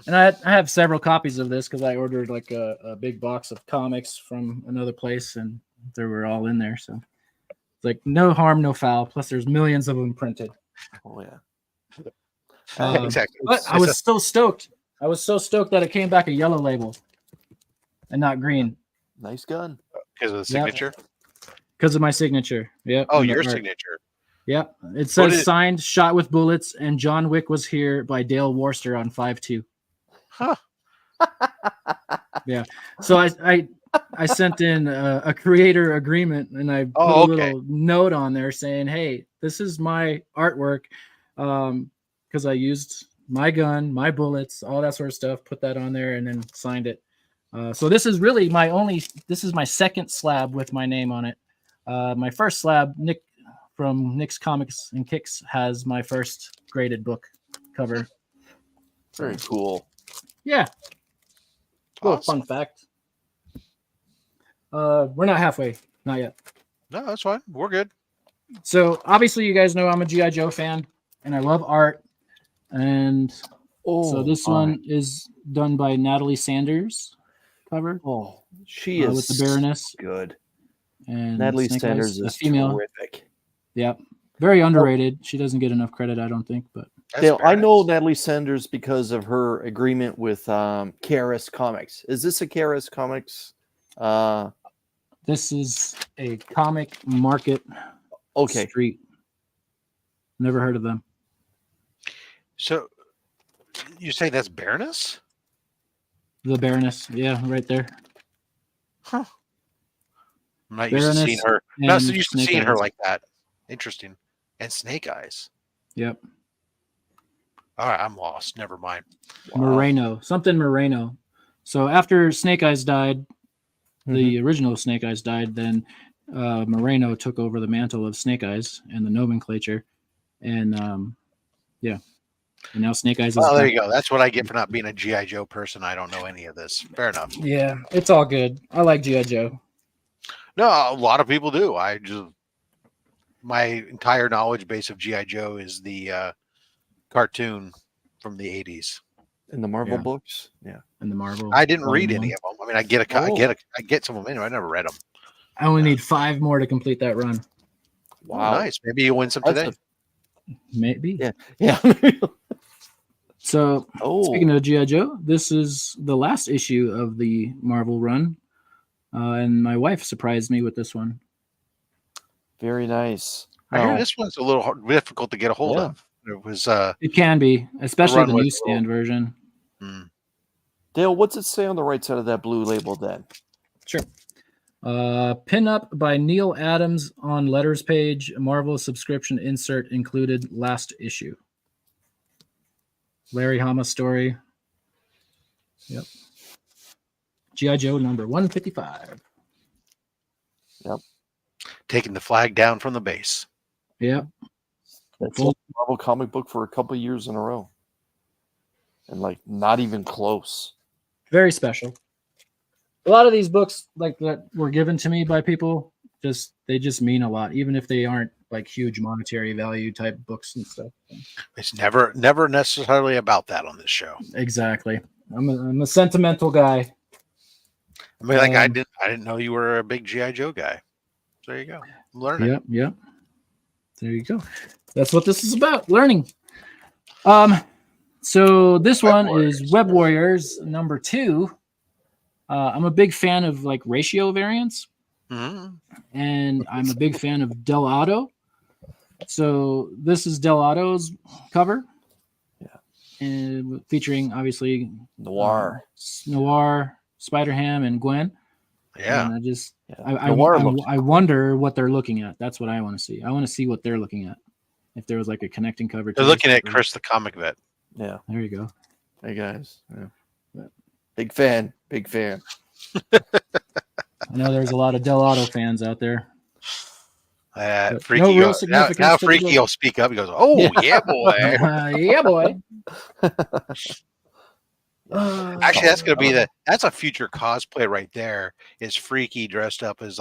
Speaker 3: And I have several copies of this because I ordered like a big box of comics from another place, and they were all in there. So it's like no harm, no foul. Plus, there's millions of them printed.
Speaker 6: Oh yeah.
Speaker 4: Exactly.
Speaker 3: But I was so stoked. I was so stoked that it came back a yellow label and not green.
Speaker 6: Nice gun.
Speaker 4: Because of the signature?
Speaker 3: Because of my signature. Yep.
Speaker 4: Oh, your signature.
Speaker 3: Yep. It says signed, shot with bullets, and John Wick was here by Dale Worcester on 5/2.
Speaker 4: Huh.
Speaker 3: Yeah. So I sent in a creator agreement, and I put a little note on there saying, hey, this is my artwork, because I used my gun, my bullets, all that sort of stuff, put that on there, and then signed it. So this is really this is my second slab with my name on it. My first slab, Nick from Nick's Comics and Kicks, has my first graded book cover.
Speaker 6: Very cool.
Speaker 3: Yeah. Cool. Fun fact. We're not halfway. Not yet.
Speaker 4: No, that's fine. We're good.
Speaker 3: So obviously you guys know I'm a G.I. Joe fan, and I love art. And so this one is done by Natalie Sanders cover.
Speaker 6: Oh, she is
Speaker 3: with the Baroness.
Speaker 6: Good.
Speaker 3: And
Speaker 6: Natalie Sanders is
Speaker 3: female.
Speaker 6: Terrific.
Speaker 3: Yep. Very underrated. She doesn't get enough credit, I don't think. But
Speaker 6: Dale, I know Natalie Sanders because of her agreement with KRS Comics. Is this a KRS Comics?
Speaker 3: This is a comic market. Street. Never heard of them.
Speaker 4: So You say that's Baroness?
Speaker 3: The Baroness, yeah, right there.
Speaker 4: Huh. I'm not used to seeing her. Not so used to seeing her like that. Interesting. And Snake Eyes.
Speaker 3: Yep.
Speaker 4: All right, I'm lost. Never mind.
Speaker 3: Wow. Moreno. So after Snake Eyes died, the original Snake Eyes died, then Moreno took over the mantle of Snake Eyes and the nomenclature. And yeah. And now Snake Eyes is
Speaker 4: there you go. That's what I get for not being a G.I. Joe person. I don't know any of this. Fair enough.
Speaker 3: Yeah, it's all good. I like G.I. Joe.
Speaker 4: No, a lot of people do. My entire knowledge base of G.I. Joe is the cartoon from the 80s.
Speaker 6: In the Marvel books? Yeah.
Speaker 3: In the Marvel.
Speaker 4: I didn't read any of them. I mean, I get some of them anyway. I never read them.
Speaker 3: I only need 5 more to complete that run.
Speaker 6: Wow.
Speaker 4: Oh, nice. Maybe you'll win some today.
Speaker 3: Maybe.
Speaker 6: Yeah.
Speaker 3: So, speaking of G.I. Joe, this is the last issue of the Marvel run. And my wife surprised me with this one.
Speaker 6: Very nice.
Speaker 4: I hear this one's a little difficult to get a hold of. It was.
Speaker 3: It can be, especially the newsstand version.
Speaker 6: Dale, what's it say on the right side of that blue label then?
Speaker 3: Sure. Pin up by Neil Adams on letters page. Marvel subscription insert included last issue. Larry Hama story. Yep. G.I. Joe number 155.
Speaker 6: Yep.
Speaker 4: Taking the flag down from the base.
Speaker 3: Yep.
Speaker 6: That's a Marvel comic book for a couple years in a row. And not even close.
Speaker 3: Very special. A lot of these books that were given to me by people, they just mean a lot, even if they aren't huge monetary value type books and stuff.
Speaker 4: It's never necessarily about that on this show.
Speaker 3: Exactly. I'm a sentimental guy.
Speaker 4: I mean, I didn't know you were a big G.I. Joe guy. There you go. I'm learning.
Speaker 3: Yep. There you go. That's what this is about, learning. So this one is Web Warriors number 2. I'm a big fan of ratio variants. And I'm a big fan of Del Otto. So this is Del Otto's cover.
Speaker 6: Yeah.
Speaker 3: And featuring obviously
Speaker 6: Noir,
Speaker 3: Spider-Ham, and Gwen.
Speaker 4: Yeah.
Speaker 3: And I wonder what they're looking at. That's what I want to see. I want to see what they're looking at. If there was a connecting cover.
Speaker 4: They're looking at Chris the Comic Vet.
Speaker 6: Yeah.
Speaker 3: There you go.
Speaker 6: Hey guys. Yeah. Big fan.
Speaker 3: I know there's a lot of Del Otto fans out there.
Speaker 4: Freaky now Freaky will speak up. He goes, "Oh yeah, boy,
Speaker 3: yeah, boy."
Speaker 4: Actually, that's gonna be that's a future cosplay right there. Is Freaky dressed up as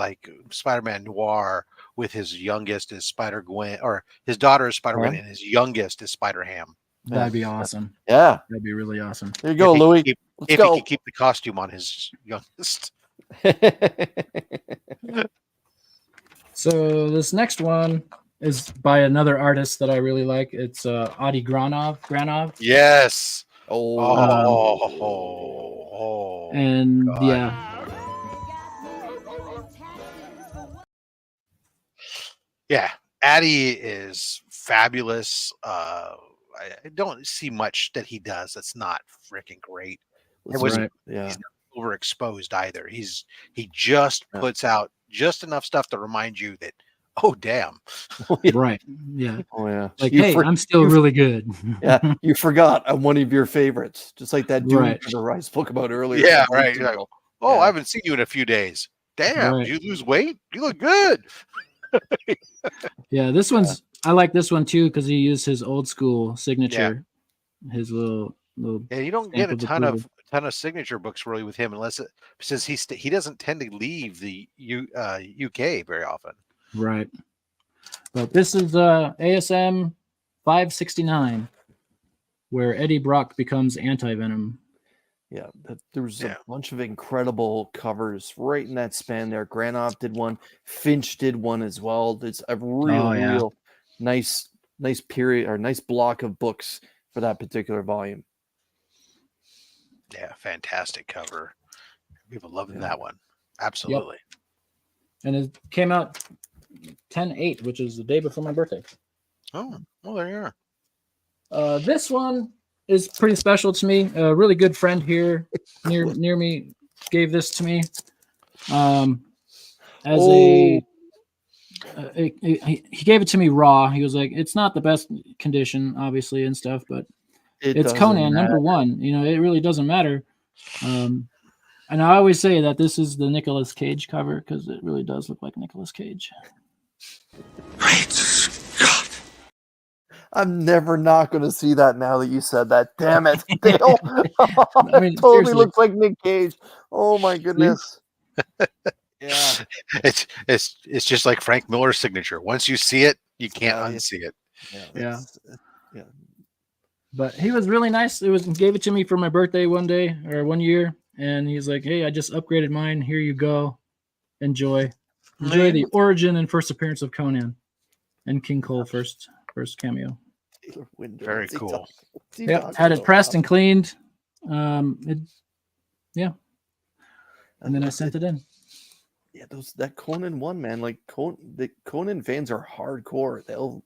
Speaker 4: Spider-Man Noir with his youngest as Spider-Gwen, or his daughter is Spider-Gwen and his youngest is Spider-Ham.
Speaker 3: That'd be awesome.
Speaker 6: Yeah,
Speaker 3: that'd be really awesome.
Speaker 6: There you go, Louis.
Speaker 4: If he can keep the costume on his youngest.
Speaker 3: So this next one is by another artist that I really like. It's Adi Granov.
Speaker 4: Yes.
Speaker 3: And
Speaker 4: God. Yeah, Addy is fabulous. I don't see much that he does that's not freaking great. He's not overexposed either. He just puts out just enough stuff to remind you that, oh damn.
Speaker 3: Right. Yeah.
Speaker 6: Oh yeah.
Speaker 3: Hey, I'm still really good.
Speaker 6: Yeah. You forgot I'm one of your favorites. Just like that dude for the Rise spoke about earlier.
Speaker 4: Yeah, right. I haven't seen you in a few days. Damn, did you lose weight? You look good.
Speaker 3: Yeah, this one's I like this one too because he used his old school signature. His little
Speaker 4: you don't get a ton of signature books really with him since he doesn't tend to leave the UK very often.
Speaker 3: Right. But this is ASM 569 where Eddie Brock becomes Anti-Venom.
Speaker 6: Yeah, there was a bunch of incredible covers right in that span there. Granov did one, Finch did one as well. It's a real nice period or nice block of books for that particular volume.
Speaker 4: Yeah, fantastic cover. People loving that one. Absolutely.
Speaker 3: Yep. And it came out 10/8, which is the day before my birthday.
Speaker 4: Oh, well, there you are.
Speaker 3: This one is pretty special to me. A really good friend here near me gave this to me. He gave it to me raw. He was like, it's not the best condition, obviously, and stuff, but it's Conan #1. You know, it really doesn't matter. And I always say that this is the Nicolas Cage cover because it really does look like Nicolas Cage.
Speaker 10: Great Scott!
Speaker 6: I'm never not going to see that now that you said that. Damn it, Dale!
Speaker 3: I mean,
Speaker 6: it totally looks like Nick Cage. Oh my goodness!
Speaker 4: Yeah, it's just like Frank Miller's signature. Once you see it, you can't unsee it.
Speaker 3: Yeah. But he was really nice. Gave it to me for my birthday one year, and he's like, "Hey, I just upgraded mine. Here you go. Enjoy the origin and first appearance of Conan and King Cole first cameo."
Speaker 4: Very cool.
Speaker 3: Yep, had it pressed and cleaned. And then I sent it in.
Speaker 6: Yeah, that Conan one, man. Like the Conan fans are hardcore. They'll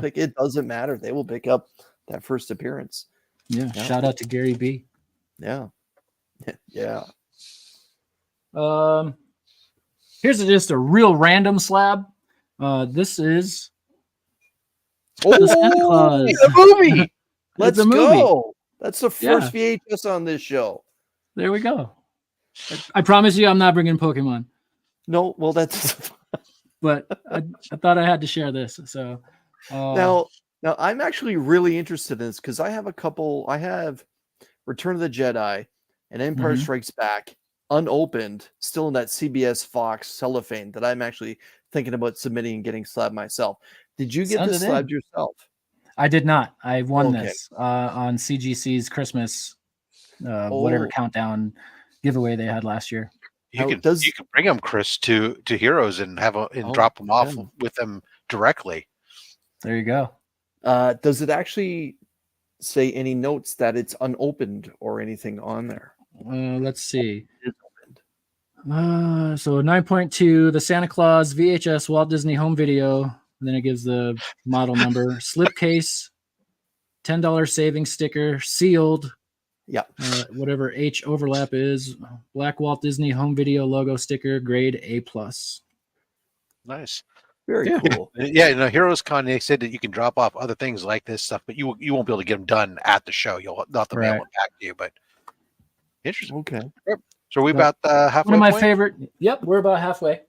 Speaker 6: pick. It doesn't matter. They will pick up that first appearance.
Speaker 3: Yeah. Shout out to Gary B.
Speaker 6: Yeah. Yeah.
Speaker 3: Here's just a real random slab. This is the Santa Claus.
Speaker 6: The movie. Let's go. That's the first VHS on this show.
Speaker 3: There we go. I promise you, I'm not bringing Pokemon.
Speaker 6: No, well, that's.
Speaker 3: But I thought I had to share this. So
Speaker 6: now I'm actually really interested in this because I have a couple. I have Return of the Jedi and Empire Strikes Back unopened, still in that CBS Fox cellophane that I'm actually thinking about submitting and getting slabbed myself. Did you get this slabbed yourself?
Speaker 3: I did not. I won this on CGC's Christmas, whatever countdown giveaway they had last year.
Speaker 4: You can bring them, Chris, to Heroes and drop them off with them directly.
Speaker 3: There you go.
Speaker 6: Does it actually say any notes that it's unopened or anything on there?
Speaker 3: Let's see. So 9.2, the Santa Claus VHS Walt Disney Home Video. And then it gives the model number, slipcase, $10 savings sticker, sealed.
Speaker 6: Yeah.
Speaker 3: Whatever H overlap is, black Walt Disney Home Video logo sticker, grade A+.
Speaker 4: Nice.
Speaker 6: Very cool.
Speaker 4: Yeah, in Heroes Con, they said that you can drop off other things like this stuff, but you won't be able to get them done at the show. You'll not mail it back to you, but interesting.
Speaker 6: Okay.
Speaker 4: So we about halfway.
Speaker 3: One of my favorite. Yep, we're about halfway.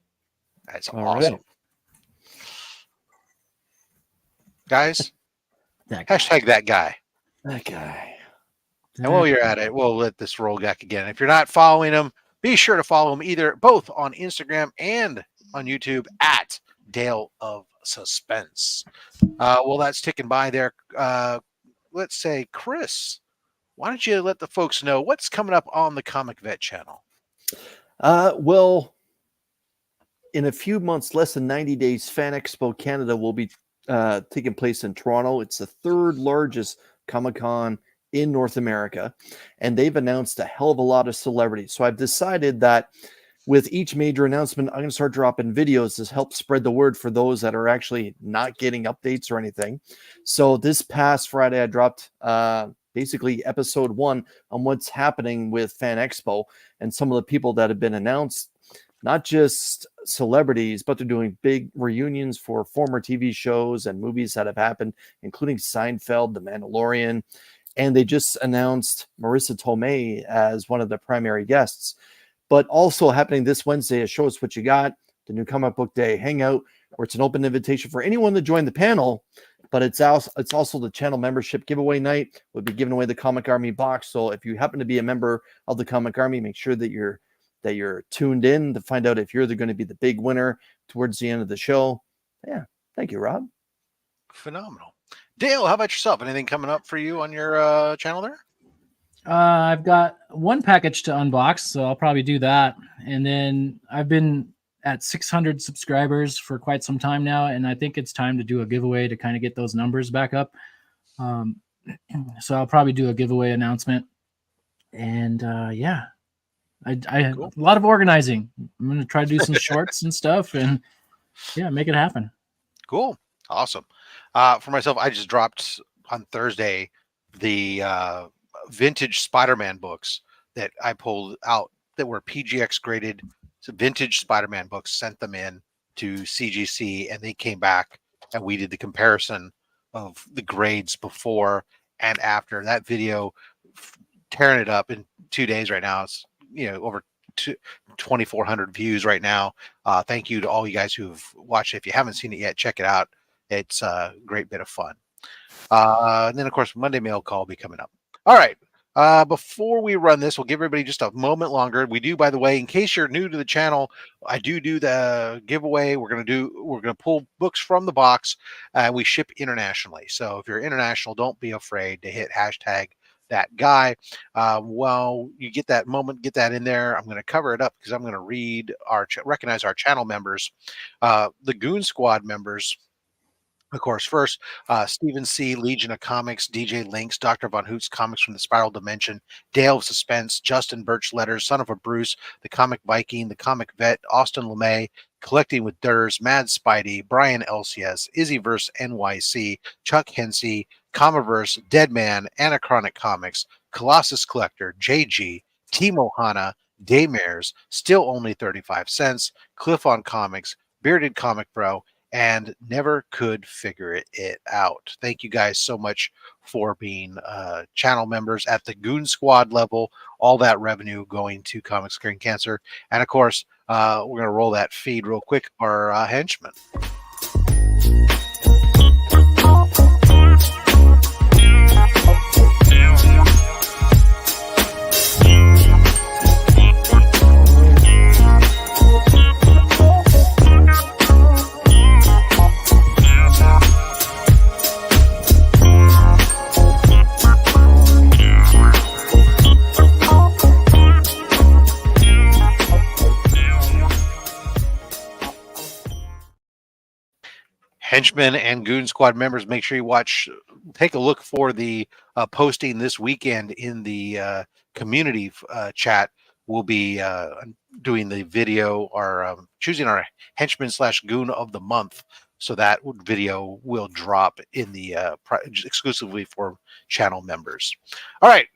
Speaker 4: That's awesome. Right. Guys, hashtag that guy.
Speaker 6: That guy.
Speaker 4: And while you're at it, we'll let this roll back again. If you're not following him, be sure to follow him both on Instagram and on YouTube at Dale of Suspense. Well, that's ticking by there. Let's say, Chris, why don't you let the folks know what's coming up on the Comic Vet channel?
Speaker 6: Well, in a few months, less than 90 days, Fan Expo Canada will be taking place in Toronto. It's the third largest Comic-Con in North America, and they've announced a hell of a lot of celebrities. So I've decided that with each major announcement, I'm going to start dropping videos to help spread the word for those that are actually not getting updates or anything. So this past Friday, I dropped basically episode 1 on what's happening with Fan Expo and some of the people that have been announced, not just celebrities, but they're doing big reunions for former TV shows and movies that have happened, including Seinfeld, The Mandalorian. And they just announced Marissa Tomei as one of the primary guests. But also happening this Wednesday is Show Us What You Got, the new Comic Book Day Hangout, where it's an open invitation for anyone to join the panel. But it's also the channel membership giveaway night. We'll be giving away the Comic Army box. So if you happen to be a member of the Comic Army, make sure that you're tuned in to find out if you're going to be the big winner towards the end of the show. Yeah. Thank you, Rob.
Speaker 4: Phenomenal. Dale, how about yourself? Anything coming up for you on your channel there?
Speaker 3: I've got one package to unbox, so I'll probably do that. And then I've been at 600 subscribers for quite some time now, and I think it's time to do a giveaway to kind of get those numbers back up. So I'll probably do a giveaway announcement. And I cool. A lot of organizing. I'm going to try to do some shorts and stuff and make it happen.
Speaker 4: Cool. Awesome. For myself, I just dropped on Thursday the vintage Spider-Man books that I pulled out that were PGX graded vintage Spider-Man books, sent them in to CGC, and they came back and we did the comparison of the grades before and after. That video tearing it up in 2 days right now. It's over 2,400 views right now. Thank you to all you guys who've watched it. If you haven't seen it yet, check it out. It's a great bit of fun. And then, of course, Monday mail call will be coming up. All right. Before we run this, we'll give everybody just a moment longer. We do, by the way, in case you're new to the channel, I do the giveaway. We're gonna pull books from the box, and we ship internationally. So if you're international, don't be afraid to hit hashtag that guy. Well, you get that moment, get that in there. I'm going to cover it up because I'm going to read recognize our channel members, the Goon Squad members. Of course, first, Stephen C., Legion of Comics, DJ Links, Dr. Von Hoots, Comics from the Spiral Dimension, Dale of Suspense, Justin Birch Letters, Son of a Bruce, The Comic Viking, The Comic Vet, Austin LeMay, Collecting with Durs, Mad Spidey, Brian LCS, Izzyverse NYC, Chuck Hensey, Comiverse, Deadman, Anachronic Comics, Colossus Collector, JG, Timo Hana, Daymares, Still Only 35 Cents, Cliff on Comics, Bearded Comic Bro, and Never Could Figure It Out. Thank you guys so much for being channel members at the Goon Squad level. All that revenue going to Comics Curing Cancer. And of course, we're going to roll that feed real quick. Our henchmen. Henchmen and Goon Squad members, make sure you take a look for the posting this weekend in the community chat. We'll be doing the video or choosing our henchman / goon of the month. So that video will drop in the exclusively for channel members. All right,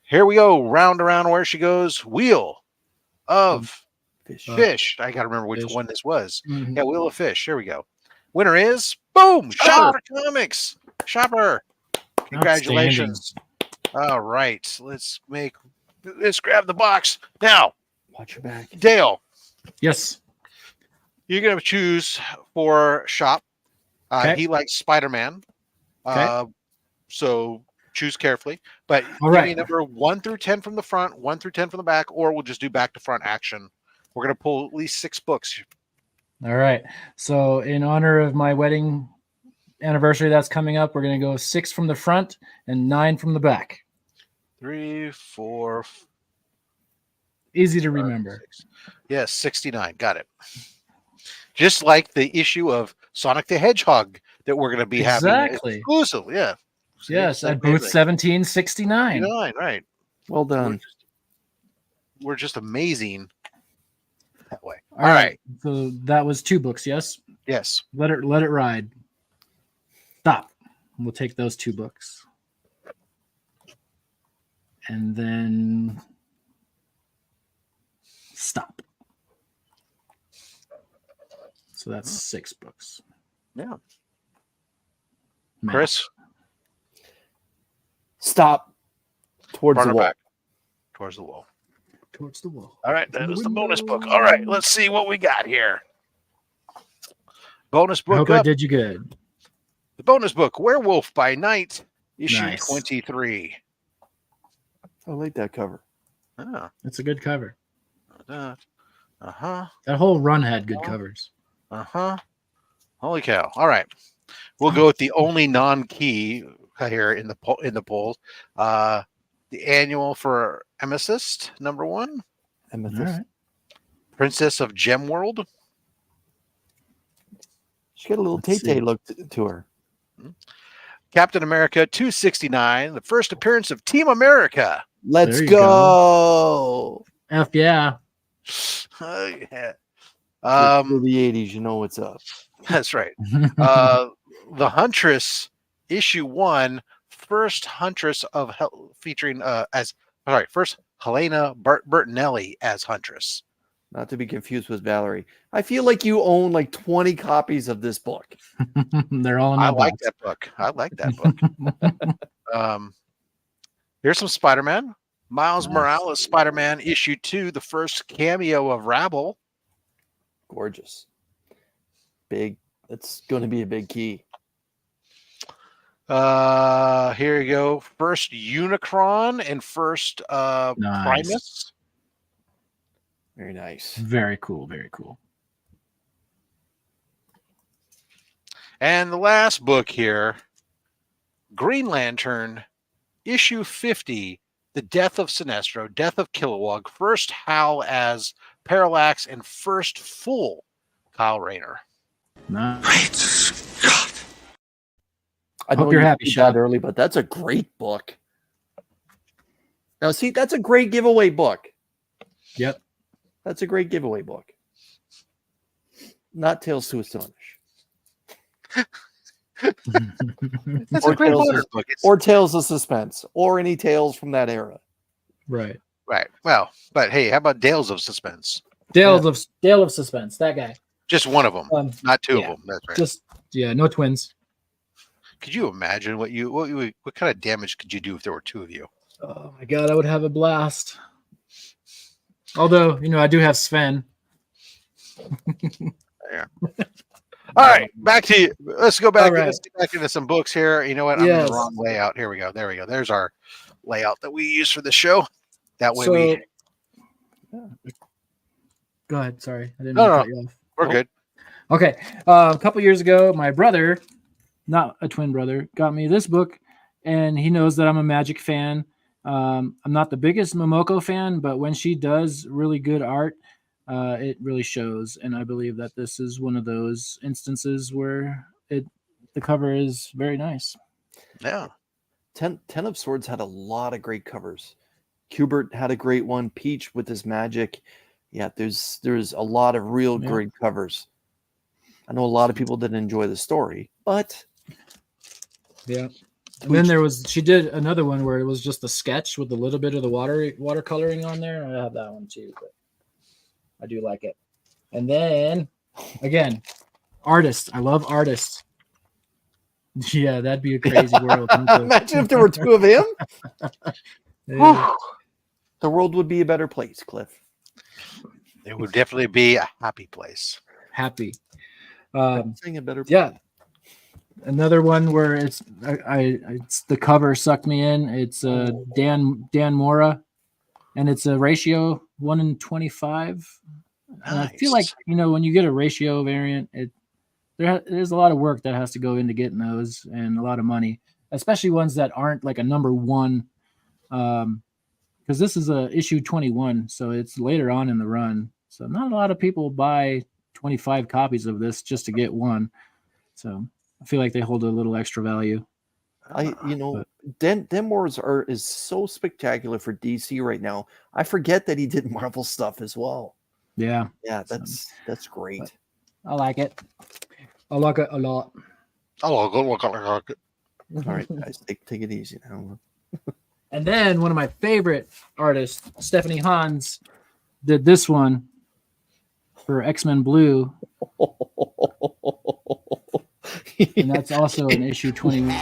Speaker 4: here we go. Round around where she goes. Wheel of Fish. I got to remember which one this was.
Speaker 3: Mm-hmm.
Speaker 4: Yeah, Wheel of Fish. Here we go. Winner is boom, Shopper Comics. Shopper, congratulations! All right, let's grab the box now.
Speaker 6: Watch your back,
Speaker 4: Dale.
Speaker 3: Yes,
Speaker 4: you're gonna choose for Shop.
Speaker 3: Okay.
Speaker 4: He likes Spider-Man, so choose carefully. But
Speaker 3: all
Speaker 4: give
Speaker 3: right,
Speaker 4: me number 1 through 10 from the front, 1 through 10 from the back, or we'll just do back to front action. We're gonna pull at least 6 books.
Speaker 3: All right. So in honor of my wedding anniversary that's coming up, we're going to go 6 from the front and 9 from the back.
Speaker 4: 3, 4.
Speaker 3: Easy to remember.
Speaker 4: 6. Yes, 69. Got it. Just like the issue of Sonic the Hedgehog that we're going to be having exclusively. Yeah.
Speaker 3: Yes, at booth 1769.
Speaker 4: Right.
Speaker 6: Well done.
Speaker 4: We're just amazing that way.
Speaker 3: All right. So that was 2 books, yes?
Speaker 4: Yes.
Speaker 3: Let it ride. Stop. We'll take those 2 books. And then stop. So that's 6 books.
Speaker 4: Yeah.
Speaker 3: Man.
Speaker 4: Chris?
Speaker 6: Stop. Towards the wall.
Speaker 4: Back. Towards the wall.
Speaker 3: Towards the wall.
Speaker 4: All right, that was the bonus book. All right, let's see what we got here. Bonus book.
Speaker 3: I hope I did you good.
Speaker 4: The bonus book, Werewolf by Night, issue
Speaker 3: Nice.
Speaker 4: 23.
Speaker 6: I like that cover.
Speaker 4: Oh.
Speaker 3: It's a good cover.
Speaker 4: Uh-huh.
Speaker 3: That whole run had good covers.
Speaker 4: Uh-huh. Holy cow. All right. We'll go with the only non-key here in the poll. The annual for Amethyst, number 1.
Speaker 6: Amethyst.
Speaker 3: All right.
Speaker 4: Princess of Gem World.
Speaker 6: She got a little Tay-Tay look to her.
Speaker 4: Captain America 269, the first appearance of Team America.
Speaker 6: Let's go.
Speaker 3: F yeah.
Speaker 4: Yeah.
Speaker 6: For the 80s, you know what's up.
Speaker 4: That's right. The Huntress, issue 1, first Huntress of featuring first Helena Bertinelli as Huntress.
Speaker 6: Not to be confused with Valerie. I feel like you own like 20 copies of this book.
Speaker 3: They're all in
Speaker 4: I
Speaker 3: my
Speaker 4: like
Speaker 3: box.
Speaker 4: that book. I like that book. Here's some Spider-Man. Miles Morales Spider-Man issue 2, the first cameo of Rabble.
Speaker 6: Gorgeous. Big. It's going to be a big key.
Speaker 4: Here you go. First Unicron and first Primus.
Speaker 6: Very nice.
Speaker 3: Very cool. Very cool.
Speaker 4: And the last book here, Green Lantern, issue 50, The Death of Sinestro, Death of Kilowog, first Hal as Parallax, and first full Kyle Rayner.
Speaker 3: Nice.
Speaker 6: I
Speaker 3: Hope
Speaker 6: know
Speaker 3: you're
Speaker 6: you
Speaker 3: happy,
Speaker 6: did
Speaker 3: Sean.
Speaker 6: that early, but that's a great book. Now, see, that's a great giveaway book.
Speaker 3: Yep.
Speaker 6: That's a great giveaway book. Not Tales to Astonish.
Speaker 4: That's a great book.
Speaker 6: Or Tales of Suspense, or any tales from that era.
Speaker 3: Right.
Speaker 4: Right. Well, but hey, how about Dales of Suspense?
Speaker 3: Dale of Suspense. That guy.
Speaker 4: Just one of them, not two of them. That's right.
Speaker 3: No twins.
Speaker 4: Could you imagine what kind of damage could you do if there were two of you?
Speaker 3: Oh my god, I would have a blast. Although, I do have Sven.
Speaker 4: Yeah. All right, back to you. Let's go back.
Speaker 3: Right.
Speaker 4: Let's get back into some books here. You know what? I'm in the wrong layout. Here we go. There we go. There's our layout that we use for the show. That way
Speaker 3: Go ahead. Sorry, I didn't
Speaker 4: No,
Speaker 3: cut you off.
Speaker 4: We're good.
Speaker 3: Okay. A couple years ago, my brother, not a twin brother, got me this book, and he knows that I'm a Magic fan. I'm not the biggest Momoko fan, but when she does really good art, it really shows. And I believe that this is one of those instances where the cover is very nice.
Speaker 4: Yeah.
Speaker 6: Ten of Swords had a lot of great covers. Kubert had a great one. Peach with his magic. Yeah, there's a lot of real great covers. I know a lot of people didn't enjoy the story, but
Speaker 3: yeah. And then she did another one where it was just a sketch with a little bit of the watercoloring on there. I have that one too, but I do like it. And then again, artists. I love artists. Yeah, that'd be a crazy world.
Speaker 6: Imagine if there were two of him.
Speaker 3: Yeah.
Speaker 6: The world would be a better place, Cliff.
Speaker 4: It would definitely be a happy place.
Speaker 3: Happy.
Speaker 6: Saying a better place.
Speaker 3: Yeah. Another one where it's the cover sucked me in. It's Dan Mora, and it's a ratio 1:25. Nice. And I feel like when you get a ratio variant, there's a lot of work that has to go into getting those, and a lot of money, especially ones that aren't like a number one. Because this is a issue 21, so it's later on in the run. So not a lot of people buy 25 copies of this just to get one. So I feel like they hold a little extra value.
Speaker 6: Dan Moore's art is so spectacular for DC right now. I forget that he did Marvel stuff as well.
Speaker 3: Yeah.
Speaker 6: Yeah, that's great.
Speaker 3: I like it. I like it a lot.
Speaker 6: All right, guys, take it easy now.
Speaker 3: And then one of my favorite artists, Stephanie Hans, did this one for X-Men Blue. And that's also an issue 21.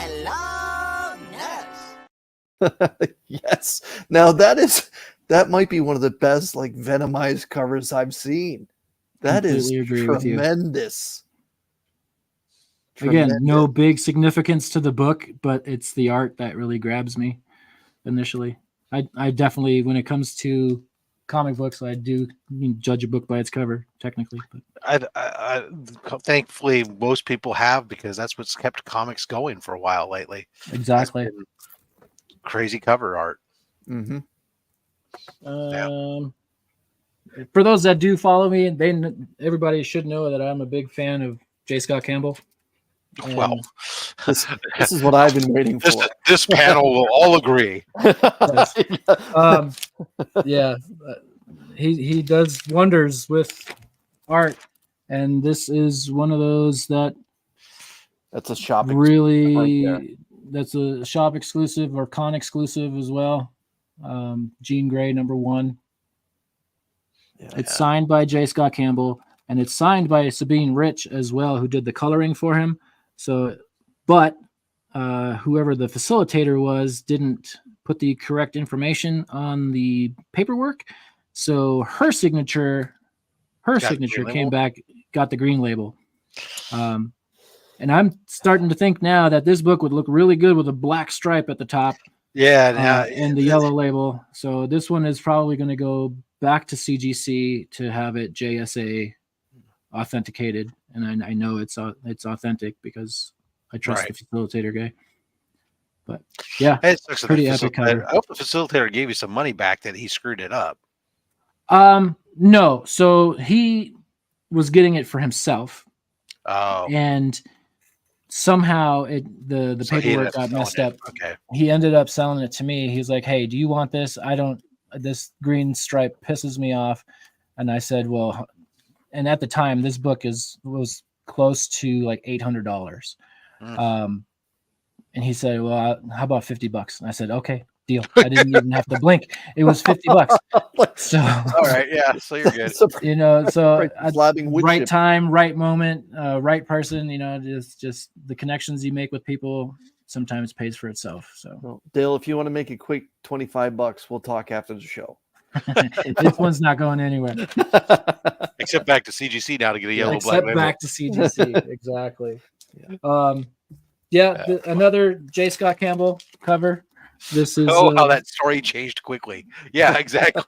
Speaker 6: Yes. Now that might be one of the best Venomized covers I've seen. That is tremendous.
Speaker 3: Again, no big significance to the book, but it's the art that really grabs me initially. I definitely, when it comes to comic books, I do judge a book by its cover, technically. But
Speaker 4: I thankfully most people have, because that's what's kept comics going for a while lately.
Speaker 3: Exactly.
Speaker 4: Crazy cover art.
Speaker 6: Mm-hmm.
Speaker 3: For those that do follow me, everybody should know that I'm a big fan of J. Scott Campbell.
Speaker 4: Well,
Speaker 6: this is what I've been waiting for.
Speaker 4: This panel will all agree.
Speaker 3: He does wonders with art, and this is one of those that's
Speaker 6: a shopping
Speaker 3: really
Speaker 6: right
Speaker 3: That's a shop exclusive or con exclusive as well. Jean Grey #1. It's signed by J. Scott Campbell, and it's signed by Sabine Rich as well, who did the coloring for him. So, but whoever the facilitator was didn't put the correct information on the paperwork. So her signature came back, got the green label. And I'm starting to think now that this book would look really good with a black stripe at the top.
Speaker 4: Yeah,
Speaker 3: and the yellow label. So this one is probably going to go back to CGC to have it JSA authenticated, and I know it's authentic because I trust the facilitator guy. But yeah,
Speaker 4: it's
Speaker 3: pretty epic cover.
Speaker 4: I hope the facilitator gave you some money back that he screwed it up.
Speaker 3: No, so he was getting it for himself.
Speaker 4: Oh,
Speaker 3: and somehow the paperwork got messed up.
Speaker 4: Okay,
Speaker 3: he ended up selling it to me. He's like, "Hey, do you want this? This green stripe pisses me off." And I said, "Well," and at the time, this book was close to like $800. And he said, "Well, how about $50?" And I said, "Okay, deal." I didn't even have to blink. It was $50. So
Speaker 4: all right, yeah. So you're good.
Speaker 3: So
Speaker 6: right
Speaker 3: right time, right moment, right person. Just the connections you make with people sometimes pays for itself. So,
Speaker 6: well, Dale, if you want to make a quick $25, we'll talk after the show.
Speaker 3: This one's not going anywhere.
Speaker 4: Except back to CGC now to get a yellow
Speaker 3: Except
Speaker 4: black
Speaker 3: back to CGC, exactly. Another J. Scott Campbell cover. This is
Speaker 4: how that story changed quickly. Yeah, exactly.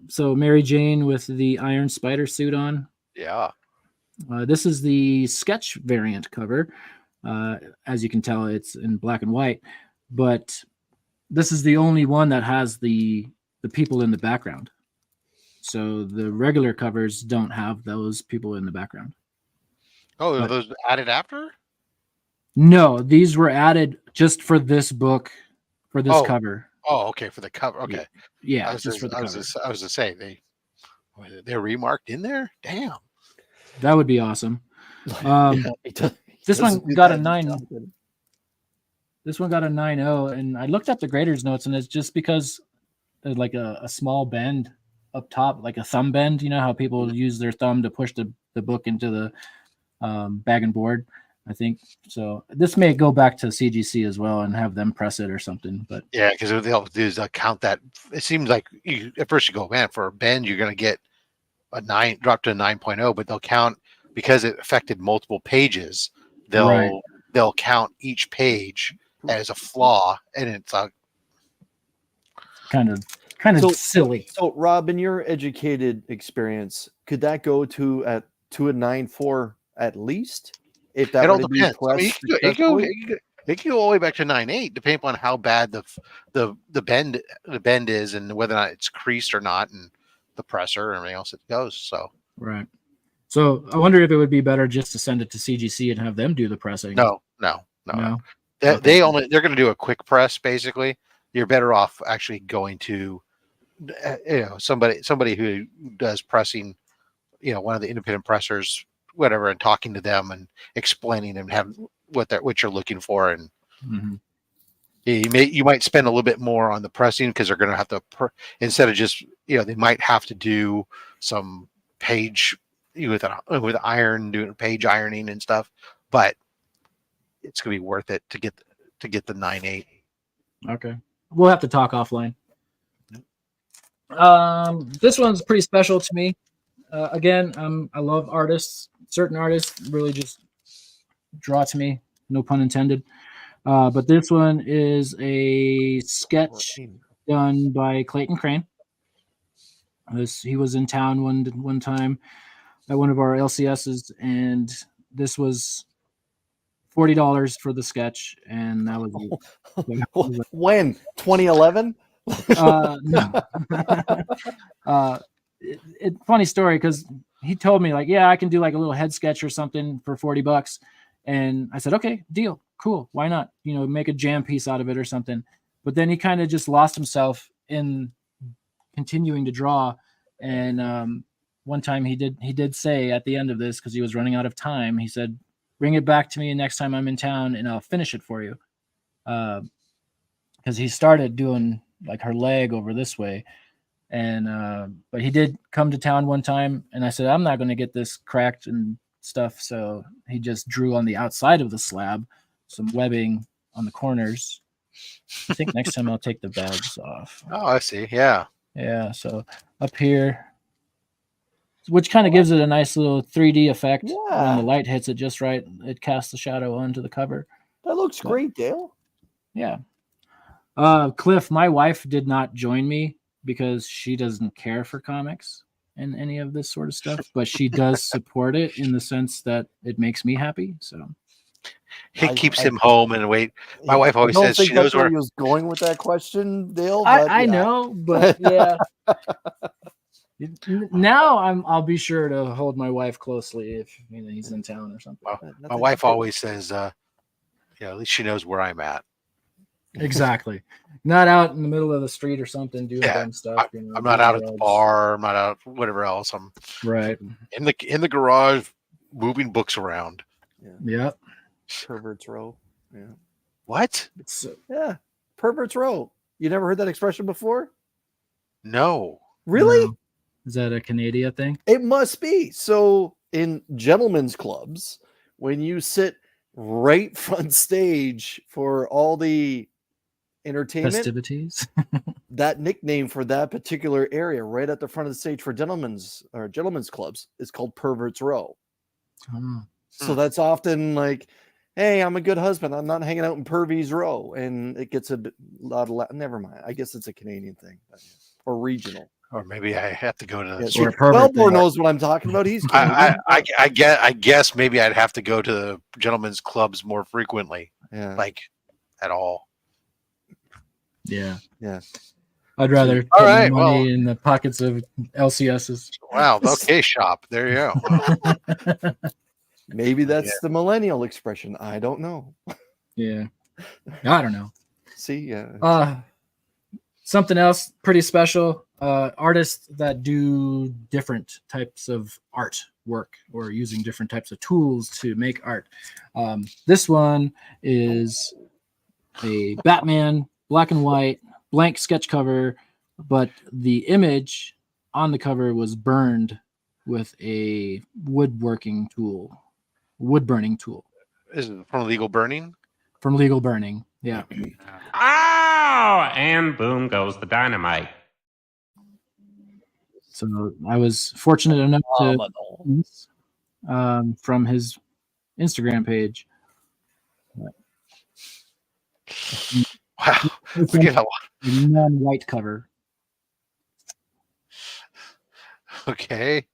Speaker 3: So Mary Jane with the Iron Spider suit on.
Speaker 4: Yeah.
Speaker 3: This is the sketch variant cover. As you can tell, it's in black and white, but this is the only one that has the people in the background. So the regular covers don't have those people in the background.
Speaker 4: Oh, are those added after?
Speaker 3: No, these were added just for this book, for this cover.
Speaker 4: Oh, okay, for the cover. Okay.
Speaker 3: Yeah,
Speaker 4: I was to say they're remarked in there. Damn.
Speaker 3: That would be awesome. This one got a 9. This one got a 9.0, and I looked up the grader's notes, and it's just because there's like a small bend up top, like a thumb bend. You know how people use their thumb to push the book into the bag and board. I think so. This may go back to CGC as well and have them press it or something. But
Speaker 4: yeah, because what they'll do is they'll count that. It seems like at first you go, man, for a bend you're going to get a 9, drop to a 9.0, but they'll count because it affected multiple pages. They'll count each page as a flaw, and it's
Speaker 3: kind of silly.
Speaker 6: So, Rob, in your educated experience, could that go to a 9.4 at least? If that
Speaker 4: it all
Speaker 6: were to
Speaker 4: depends.
Speaker 6: be
Speaker 4: I mean, it can go all the way back to 9.8, depending upon how bad the bend is, and whether or not it's creased or not, and the presser and everything else it goes. So
Speaker 3: right. So I wonder if it would be better just to send it to CGC and have them do the pressing.
Speaker 4: No. They're going to do a quick press. Basically, you're better off actually going to somebody who does pressing, one of the independent pressers, whatever, and talking to them and explaining and have what you're looking for. And you might spend a little bit more on the pressing because they're going to have to instead of just they might have to do some page with iron, doing page ironing and stuff, but it's going to be worth it to get the 9.8.
Speaker 3: Okay, we'll have to talk offline. This one's pretty special to me. Again, I love artists. Certain artists really just draw to me, no pun intended. But this one is a sketch done by Clayton Crane. He was in town one time at one of our LCSs, and this was $40 for the sketch, and that was
Speaker 6: when 2011.
Speaker 3: No. Funny story, because he told me I can do like a little head sketch or something for $40, and I said, okay, deal, cool, why not? Make a jam piece out of it or something. But then he kind of just lost himself in continuing to draw, and one time he did say at the end of this, because he was running out of time, he said, bring it back to me next time I'm in town, and I'll finish it for you. Because he started doing like her leg over this way, and but he did come to town one time, and I said I'm not going to get this cracked and stuff, so he just drew on the outside of the slab some webbing on the corners. I think next time I'll take the bags off.
Speaker 4: Oh, I see. Yeah.
Speaker 3: Yeah, so up here, which kind of gives it a nice little 3D effect. When the light hits it just right, it casts the shadow onto the cover.
Speaker 6: That looks great, Dale.
Speaker 3: Yeah. Cliff, my wife did not join me because she doesn't care for comics and any of this sort of stuff, but she does support it in the sense that it makes me happy. So
Speaker 4: it keeps him home and wait. My wife always says she knows where
Speaker 6: he was going with that question, Dale.
Speaker 3: I know, but yeah. Now I'll be sure to hold my wife closely if he's in town or something.
Speaker 4: My wife always says, at least she knows where I'm at.
Speaker 3: Exactly. Not out in the middle of the street or something doing dumb stuff.
Speaker 4: I'm not out at the bar. I'm not out whatever else. I'm
Speaker 3: right
Speaker 4: in the garage moving books around.
Speaker 3: Yep.
Speaker 6: Perverts row. Yeah.
Speaker 4: What?
Speaker 6: Yeah. Perverts row. You never heard that expression before?
Speaker 4: No.
Speaker 6: Really?
Speaker 3: No. Is that a Canadian thing?
Speaker 6: It must be. So in gentlemen's clubs, when you sit right front stage for all the entertainment
Speaker 3: festivities,
Speaker 6: that nickname for that particular area right at the front of the stage for gentlemen's clubs is called Perverts Row. So that's often like, hey, I'm a good husband, I'm not hanging out in Pervy's Row, and it gets a lot of never mind, I guess it's a Canadian thing or regional.
Speaker 4: Or maybe I have to go to
Speaker 6: Wellbore knows what I'm talking about. He's
Speaker 4: I guess maybe I'd have to go to the gentlemen's clubs more frequently.
Speaker 6: Yeah.
Speaker 4: Like at all.
Speaker 3: Yeah.
Speaker 6: Yeah.
Speaker 3: I'd rather put money in the pockets of LCSs.
Speaker 4: Wow. Okay, shop. There you go.
Speaker 6: Maybe that's the millennial expression. I don't know.
Speaker 3: Yeah. I don't know.
Speaker 6: See,
Speaker 3: something else pretty special. Artists that do different types of art work or using different types of tools to make art. This one is a Batman black and white blank sketch cover, but the image on the cover was burned with a wood burning tool.
Speaker 4: Is it from Legal Burning?
Speaker 3: From Legal Burning, yeah.
Speaker 8: Ow! And boom goes the dynamite.
Speaker 3: So I was fortunate enough to from his Instagram page.
Speaker 4: Wow, we get a lot.
Speaker 3: Non-white cover.
Speaker 4: Okay.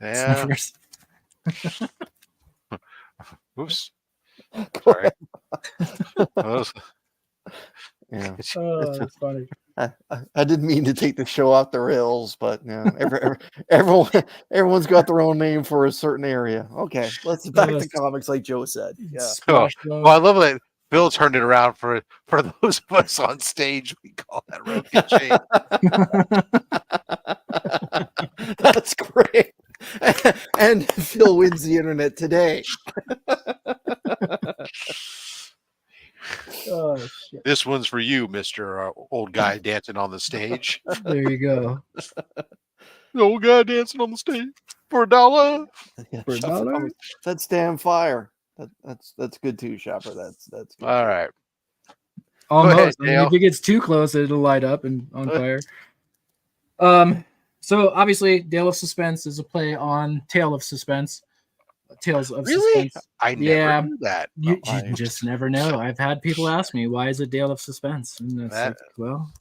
Speaker 4: Yeah. Oops. Sorry.
Speaker 6: Yeah.
Speaker 3: That's funny.
Speaker 6: I didn't mean to take the show off the rails, but everyone's got their own name for a certain area. Okay, let's back to comics, like Joe said. Yeah.
Speaker 4: Well, I love that Bill turned it around for those of us on stage. We call that rocket chain.
Speaker 6: That's great. And Phil wins the internet today.
Speaker 3: Oh, shit.
Speaker 4: This one's for you, Mr. Old Guy Dancing on the Stage.
Speaker 3: There you go.
Speaker 4: The old guy dancing on the stage for $1.
Speaker 6: Yeah, for $1? That's damn fire. That's good too, Shopper. That's good.
Speaker 4: All right.
Speaker 3: Almost. If it gets too close, it'll light up and on fire. So obviously, Tale of Suspense is a play on Tale of Suspense. Tales of Suspense.
Speaker 4: I never knew that.
Speaker 3: You just never know. I've had people ask me, why is it Tale of Suspense? And it's like, well,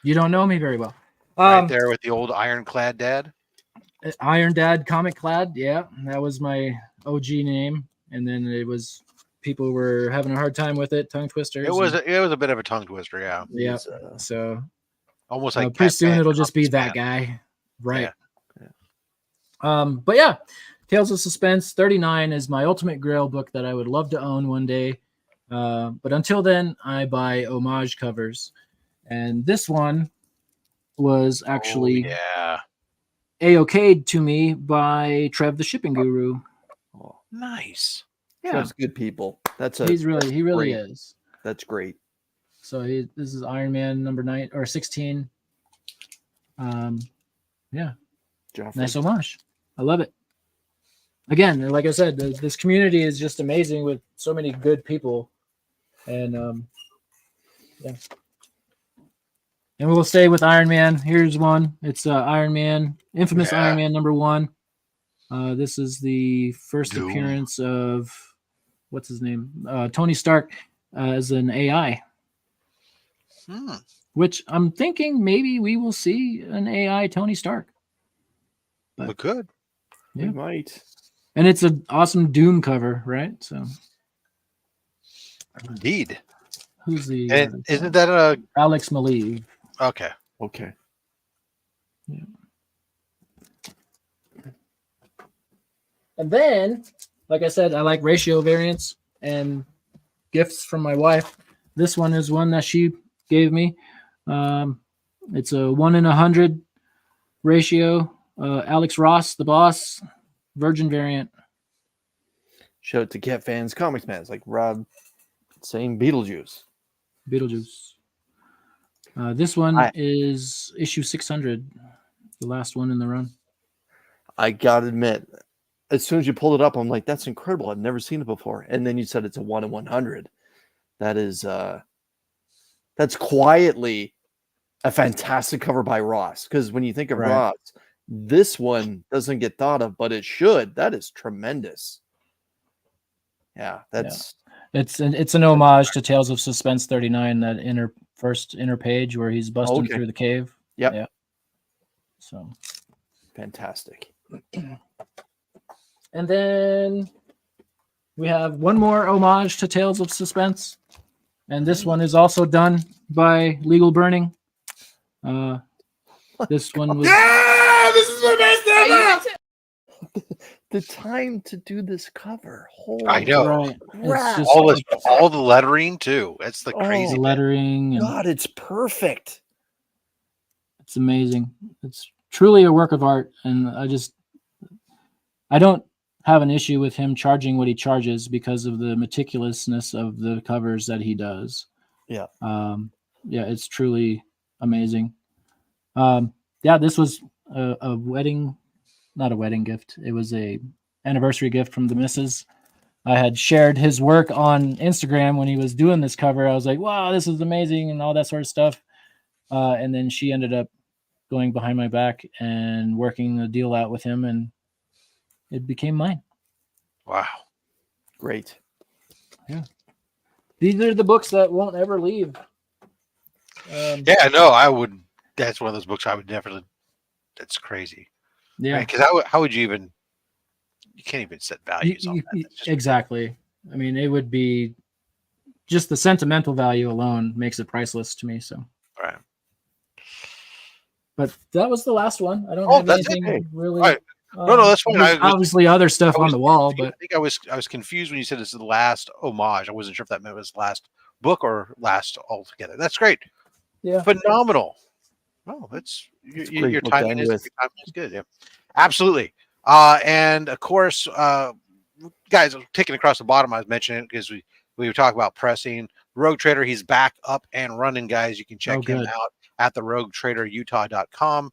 Speaker 3: you don't know me very well.
Speaker 4: Right there with the old Ironclad Dad.
Speaker 3: Iron Dad Comic Clad. Yeah, that was my OG name. And then it was, people were having a hard time with it. Tongue twisters.
Speaker 4: It was a bit of a tongue twister. Yeah.
Speaker 3: Yeah. So
Speaker 4: almost like
Speaker 3: pretty soon it'll just be that guy. Right. Yeah. But yeah. Tales of Suspense 39 is my ultimate grail book that I would love to own one day. But until then, I buy homage covers. And this one was actually A-okayed to me by Trev the Shipping Guru.
Speaker 4: Oh, nice.
Speaker 3: Yeah.
Speaker 6: Trust good people.
Speaker 3: He really
Speaker 6: great.
Speaker 3: is.
Speaker 6: That's great.
Speaker 3: So this is Iron Man number 9 or 16. Yeah,
Speaker 6: Joffrey.
Speaker 3: nice homage. I love it. Again, like I said, this community is just amazing with so many good people, and yeah. And we'll stay with Iron Man. Here's one. It's Iron Man, infamous Iron Man number 1. This is the first appearance of what's his name, Tony Stark, as an AI. Which I'm thinking maybe we will see an AI Tony Stark. But,
Speaker 4: we could.
Speaker 3: Yeah.
Speaker 6: We might.
Speaker 3: And it's an awesome Doom cover, right? So,
Speaker 4: indeed.
Speaker 3: Who's the?
Speaker 4: And isn't that a
Speaker 3: Alex Maleev?
Speaker 4: Okay.
Speaker 6: Okay.
Speaker 3: Yeah. And then, like I said, I like ratio variants and gifts from my wife. This one is one that she gave me. It's a 1 in 100 ratio. Alex Ross, the boss, Virgin variant.
Speaker 6: Show it to Cat fans, comics fans, like Rob saying Beetlejuice.
Speaker 3: This one is issue 600, the last one in the run.
Speaker 6: I gotta admit, as soon as you pulled it up, I'm like, that's incredible. I've never seen it before. And then you said it's a 1 in 100. That is, that's quietly a fantastic cover by Ross. Because when you think of Ross, this one doesn't get thought of, but it should. That is tremendous. Yeah, that's
Speaker 3: it's an homage to Tales of Suspense 39, that first inner page where he's busting through the cave.
Speaker 6: Yep.
Speaker 3: Yeah. So
Speaker 6: fantastic.
Speaker 3: And then we have one more homage to Tales of Suspense, and this one is also done by Legal Burning. This one was
Speaker 10: this is the best ever.
Speaker 6: The time to do this cover. Holy
Speaker 4: I know.
Speaker 3: Right.
Speaker 6: crap.
Speaker 3: It's just
Speaker 4: all the lettering too. That's the crazy
Speaker 3: the lettering. And
Speaker 6: God, it's perfect.
Speaker 3: it's amazing. It's truly a work of art, and I don't have an issue with him charging what he charges because of the meticulousness of the covers that he does.
Speaker 6: Yeah.
Speaker 3: Yeah, it's truly amazing. Yeah, this was a wedding, not a wedding gift. It was a anniversary gift from the missus. I had shared his work on Instagram when he was doing this cover. I was like, wow, this is amazing and all that sort of stuff. And then she ended up going behind my back and working the deal out with him, and it became mine.
Speaker 4: Wow.
Speaker 6: Great.
Speaker 3: Yeah. These are the books that won't ever leave.
Speaker 4: Yeah, no, I would. That's one of those books I would definitely. That's crazy.
Speaker 3: Yeah.
Speaker 4: Because how would you even? You can't even set values on that.
Speaker 3: Exactly. I mean, it would be just the sentimental value alone makes it priceless to me. So.
Speaker 4: Right.
Speaker 3: But that was the last one. I don't have anything really.
Speaker 4: Right. No, that's fine.
Speaker 3: Obviously, other stuff on the wall, but
Speaker 4: I think I was confused when you said this is the last homage. I wasn't sure if that meant it was last book or last altogether. That's great.
Speaker 3: Yeah.
Speaker 4: Phenomenal. Oh, that's your timing is good. Yeah, absolutely. And of course, guys, taking across the bottom, I was mentioning it because we were talking about pressing Rogue Trader. He's back up and running, guys. You can check him out at the roguetraderutah.com.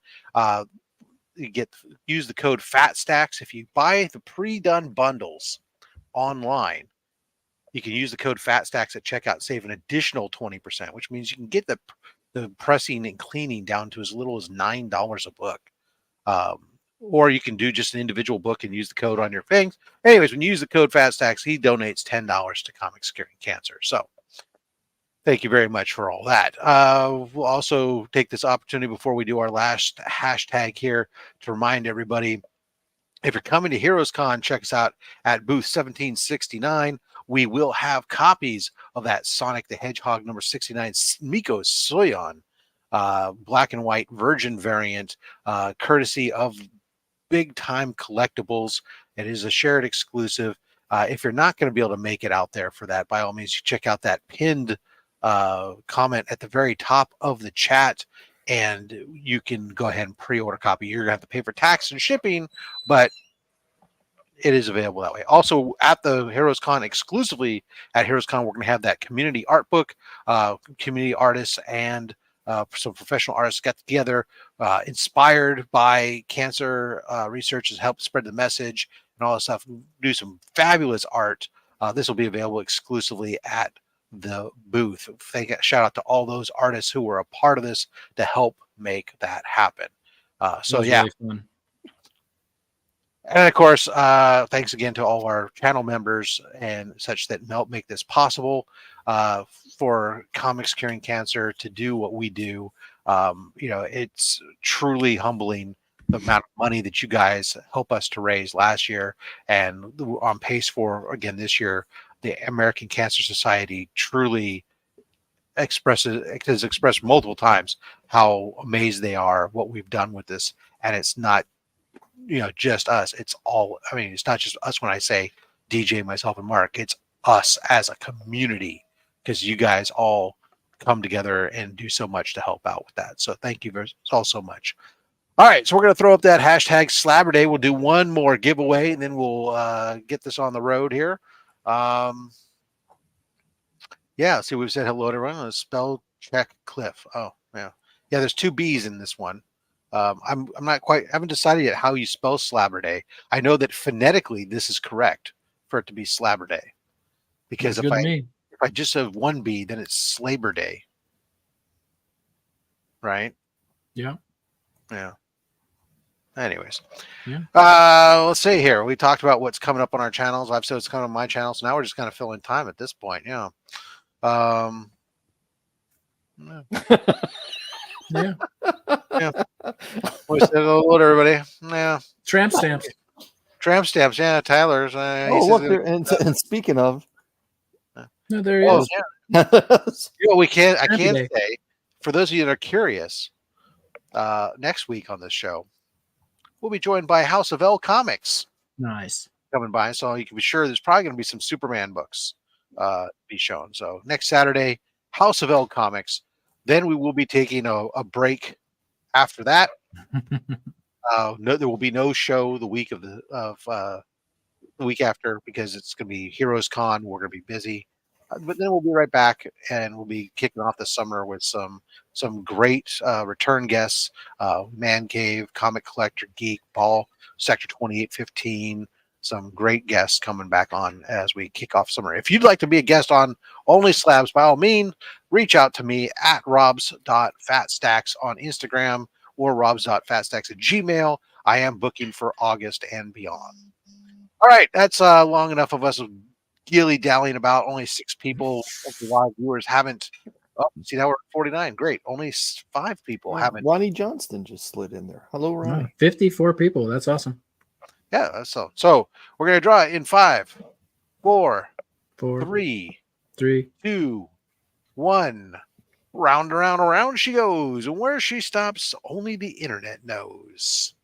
Speaker 4: Use the code FATSTACKS. If you buy the pre-done bundles online, you can use the code FATSTACKS at checkout, save an additional 20%, which means you can get the pressing and cleaning down to as little as $9 a book. Or you can do just an individual book and use the code on your things. Anyways, when you use the code FATSTACKS, he donates $10 to Comics Curing Cancer. So thank you very much for all that. We'll also take this opportunity before we do our last hashtag here to remind everybody, if you're coming to HeroesCon, check us out at booth 1769. We will have copies of that Sonic the Hedgehog number 69 Miko Soyon black and white virgin variant, courtesy of Big Time Collectibles. It is a shared exclusive. If you're not going to be able to make it out there for that, by all means, check out that pinned comment at the very top of the chat, and you can go ahead and pre-order copy. You're gonna have to pay for tax and shipping, but it is available that way. Also, at the Heroes Con, exclusively at Heroes Con, we're going to have that community art book. Community artists and some professional artists got together, inspired by cancer research, to help spread the message and all that stuff. Do some fabulous art. This will be available exclusively at the booth. Shout out to all those artists who were a part of this to help make that happen. So yeah.
Speaker 3: Really fun.
Speaker 4: And of course, thanks again to all our channel members and such that help make this possible for Comics Curing Cancer to do what we do. It's truly humbling the amount of money that you guys help us to raise last year, and we're on pace for again this year. The American Cancer Society truly has expressed multiple times how amazed they are what we've done with this, and it's not just us. It's all, it's not just us when I say DJ, myself, and Mark. It's us as a community, because you guys all come together and do so much to help out with that. So thank you all so much. All right, so we're going to throw up that hashtag Slabber Day. We'll do one more giveaway, and then we'll get this on the road here. Yeah, see, we've said hello to everyone. Spell check Cliff. Oh, yeah. Yeah, there's 2 B's in this one. I'm not quite, haven't decided yet how you spell Slabber Day. I know that phonetically this is correct for it to be Slabber Day, because if I just have 1 B, then it's Slabber Day, right?
Speaker 3: Yeah.
Speaker 4: Anyways,
Speaker 3: yeah.
Speaker 4: Let's see here. We talked about what's coming up on our channels. I've said it's coming on my channel, so now we're just kind of filling time at this point. Yeah.
Speaker 3: Yeah.
Speaker 4: We said hello to everybody. Yeah.
Speaker 3: Tramp stamps.
Speaker 4: Tramp stamps. Yeah. Tyler's.
Speaker 6: Look there. And speaking of,
Speaker 3: no, there he is.
Speaker 4: Yeah. I can say, for those of you that are curious, next week on this show, we'll be joined by House of L Comics.
Speaker 3: Nice.
Speaker 4: Coming by, so you can be sure there's probably going to be some Superman books be shown. So next Saturday, House of L Comics. Then we will be taking a break after that. No, there will be no show the week of the week after, because it's going to be Heroes Con. We're going to be busy, but then we'll be right back, and we'll be kicking off the summer with some great return guests: Man Cave, Comic Collector, Geek, Ball, Sector 2815. Some great guests coming back on as we kick off summer. If you'd like to be a guest on OnlySlabs, by all means, reach out to me at robs.fatstacks on Instagram or robs.fatstacks@gmail. I am booking for August and beyond. All right, that's long enough of us dilly-dallying about. Only 6 people of the live viewers haven't. Oh, see, now we're at 49. Great. Only 5 people haven't.
Speaker 6: Ronnie Johnston just slid in there. Hello, Ronnie.
Speaker 3: 54 people. That's awesome.
Speaker 4: Yeah, that's so we're going to draw in 5, 4, 3, 2, 1. Round around around she goes, and where she stops, only the internet knows.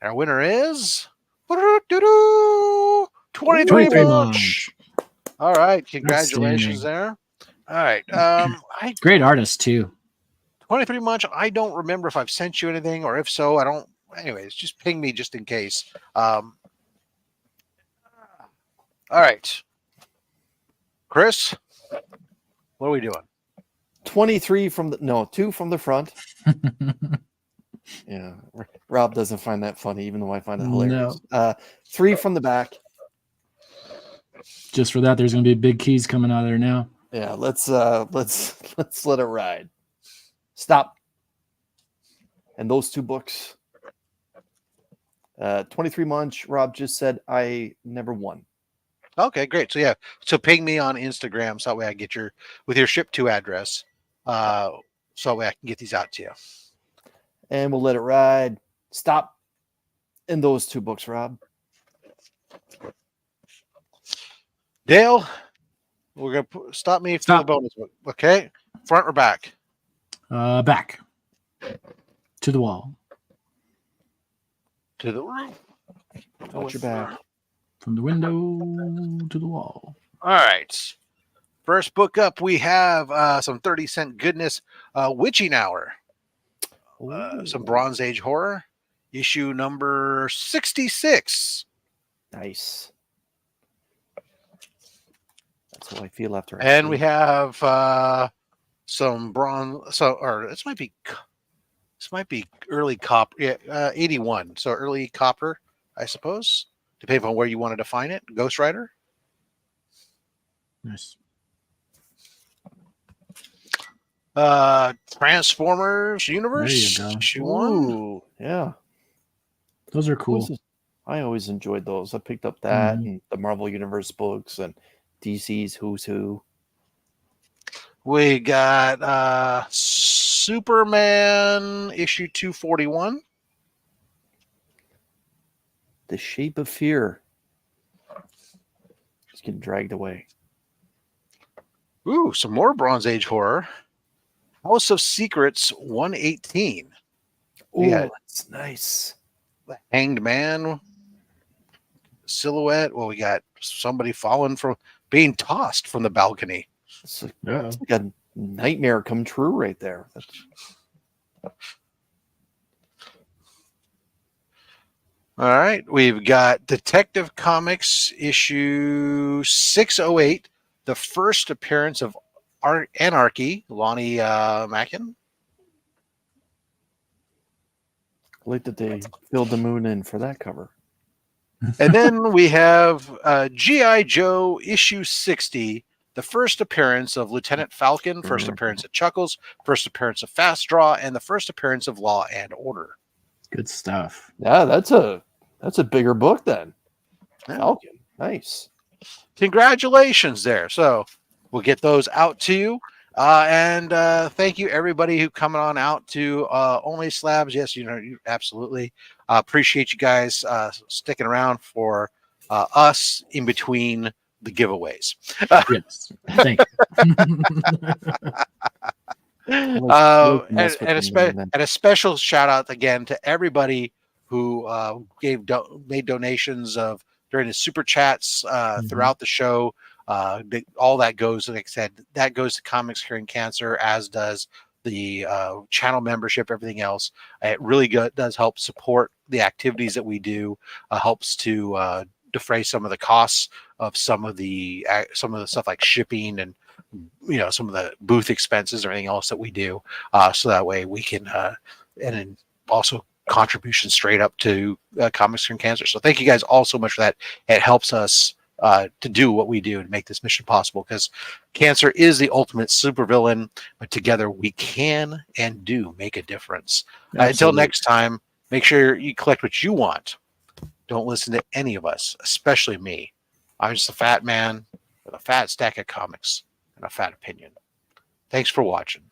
Speaker 4: Our winner is 23 Munch. All right, congratulations there. All right,
Speaker 3: great artist too.
Speaker 4: 23 Munch. I don't remember if I've sent you anything, or if so, I don't. Anyways, just ping me just in case. All right, Chris, what are we doing?
Speaker 6: 23 from the 2 from the front. Yeah, Rob doesn't find that funny, even though I find it hilarious. No. 3 from the back.
Speaker 3: Just for that, there's going to be big keys coming out of there now.
Speaker 6: Yeah, let's let it ride. Stop. And those 2 books. 23 Munch. Rob just said I never won.
Speaker 4: Okay, great. So yeah, so ping me on Instagram, so that way I get your ship to address, so that way I can get these out to you.
Speaker 6: And we'll let it ride. Stop. In those 2 books, Rob.
Speaker 4: Dale, we're gonna stop me for the bonus book. Okay, front or back?
Speaker 3: Back. To the wall.
Speaker 4: To the roof.
Speaker 6: Watch your back.
Speaker 3: From the window to the wall.
Speaker 4: All right. First book up, we have some 30-cent goodness. Witching Hour. Some Bronze Age horror. Issue number 66.
Speaker 6: Nice. That's how I feel after.
Speaker 4: And we have some bronze. Or this might be early copper. Yeah, 81. So early copper, I suppose, depending on where you want to define it. Ghost Rider.
Speaker 3: Nice.
Speaker 4: Transformers Universe.
Speaker 3: There you go.
Speaker 4: Issue 1.
Speaker 6: Ooh, yeah.
Speaker 3: Those are cool.
Speaker 6: I always enjoyed those. I picked up that and the Marvel Universe books and DC's Who's Who.
Speaker 4: We got Superman issue 241.
Speaker 6: The Shape of Fear. Just getting dragged away.
Speaker 4: Ooh, some more Bronze Age horror. House of Secrets 118.
Speaker 6: Oh, that's nice.
Speaker 4: The Hanged Man silhouette. Well, we got somebody falling from being tossed from the balcony.
Speaker 6: It's like a nightmare come true right there.
Speaker 4: All right. We've got Detective Comics issue 608, the first appearance of Anarchy, Lonnie Mackin.
Speaker 6: I like that they filled the moon in for that cover.
Speaker 4: And then we have G.I. Joe issue 60, the first appearance of Lieutenant Falcon, first appearance of Chuckles, first appearance of Fast Draw, and the first appearance of Law and Order.
Speaker 3: Good stuff.
Speaker 6: Yeah, that's a bigger book then.
Speaker 4: Yeah.
Speaker 6: Falcon. Nice.
Speaker 4: Congratulations there. So we'll get those out to you. And thank you everybody who coming on out to OnlySlabs. Yes, you absolutely appreciate you guys sticking around for us in between the giveaways.
Speaker 3: Yes, thank you.
Speaker 4: And a special shout out again to everybody who made donations during the super chats throughout the show. All that goes, like I said, that goes to Comics Curing Cancer, as does the channel membership, everything else. It really does help support the activities that we do. Helps to defray some of the costs of some of the stuff like shipping and some of the booth expenses or anything else that we do. So that way we can and then also contributions straight up to Comics Curing Cancer. So thank you guys all so much for that. It helps us to do what we do and make this mission possible, because cancer is the ultimate supervillain, but together we can and do make a difference. Until next time, make sure you collect what you want. Don't listen to any of us, especially me. I'm just a fat man with a fat stack of comics and a fat opinion. Thanks for watching.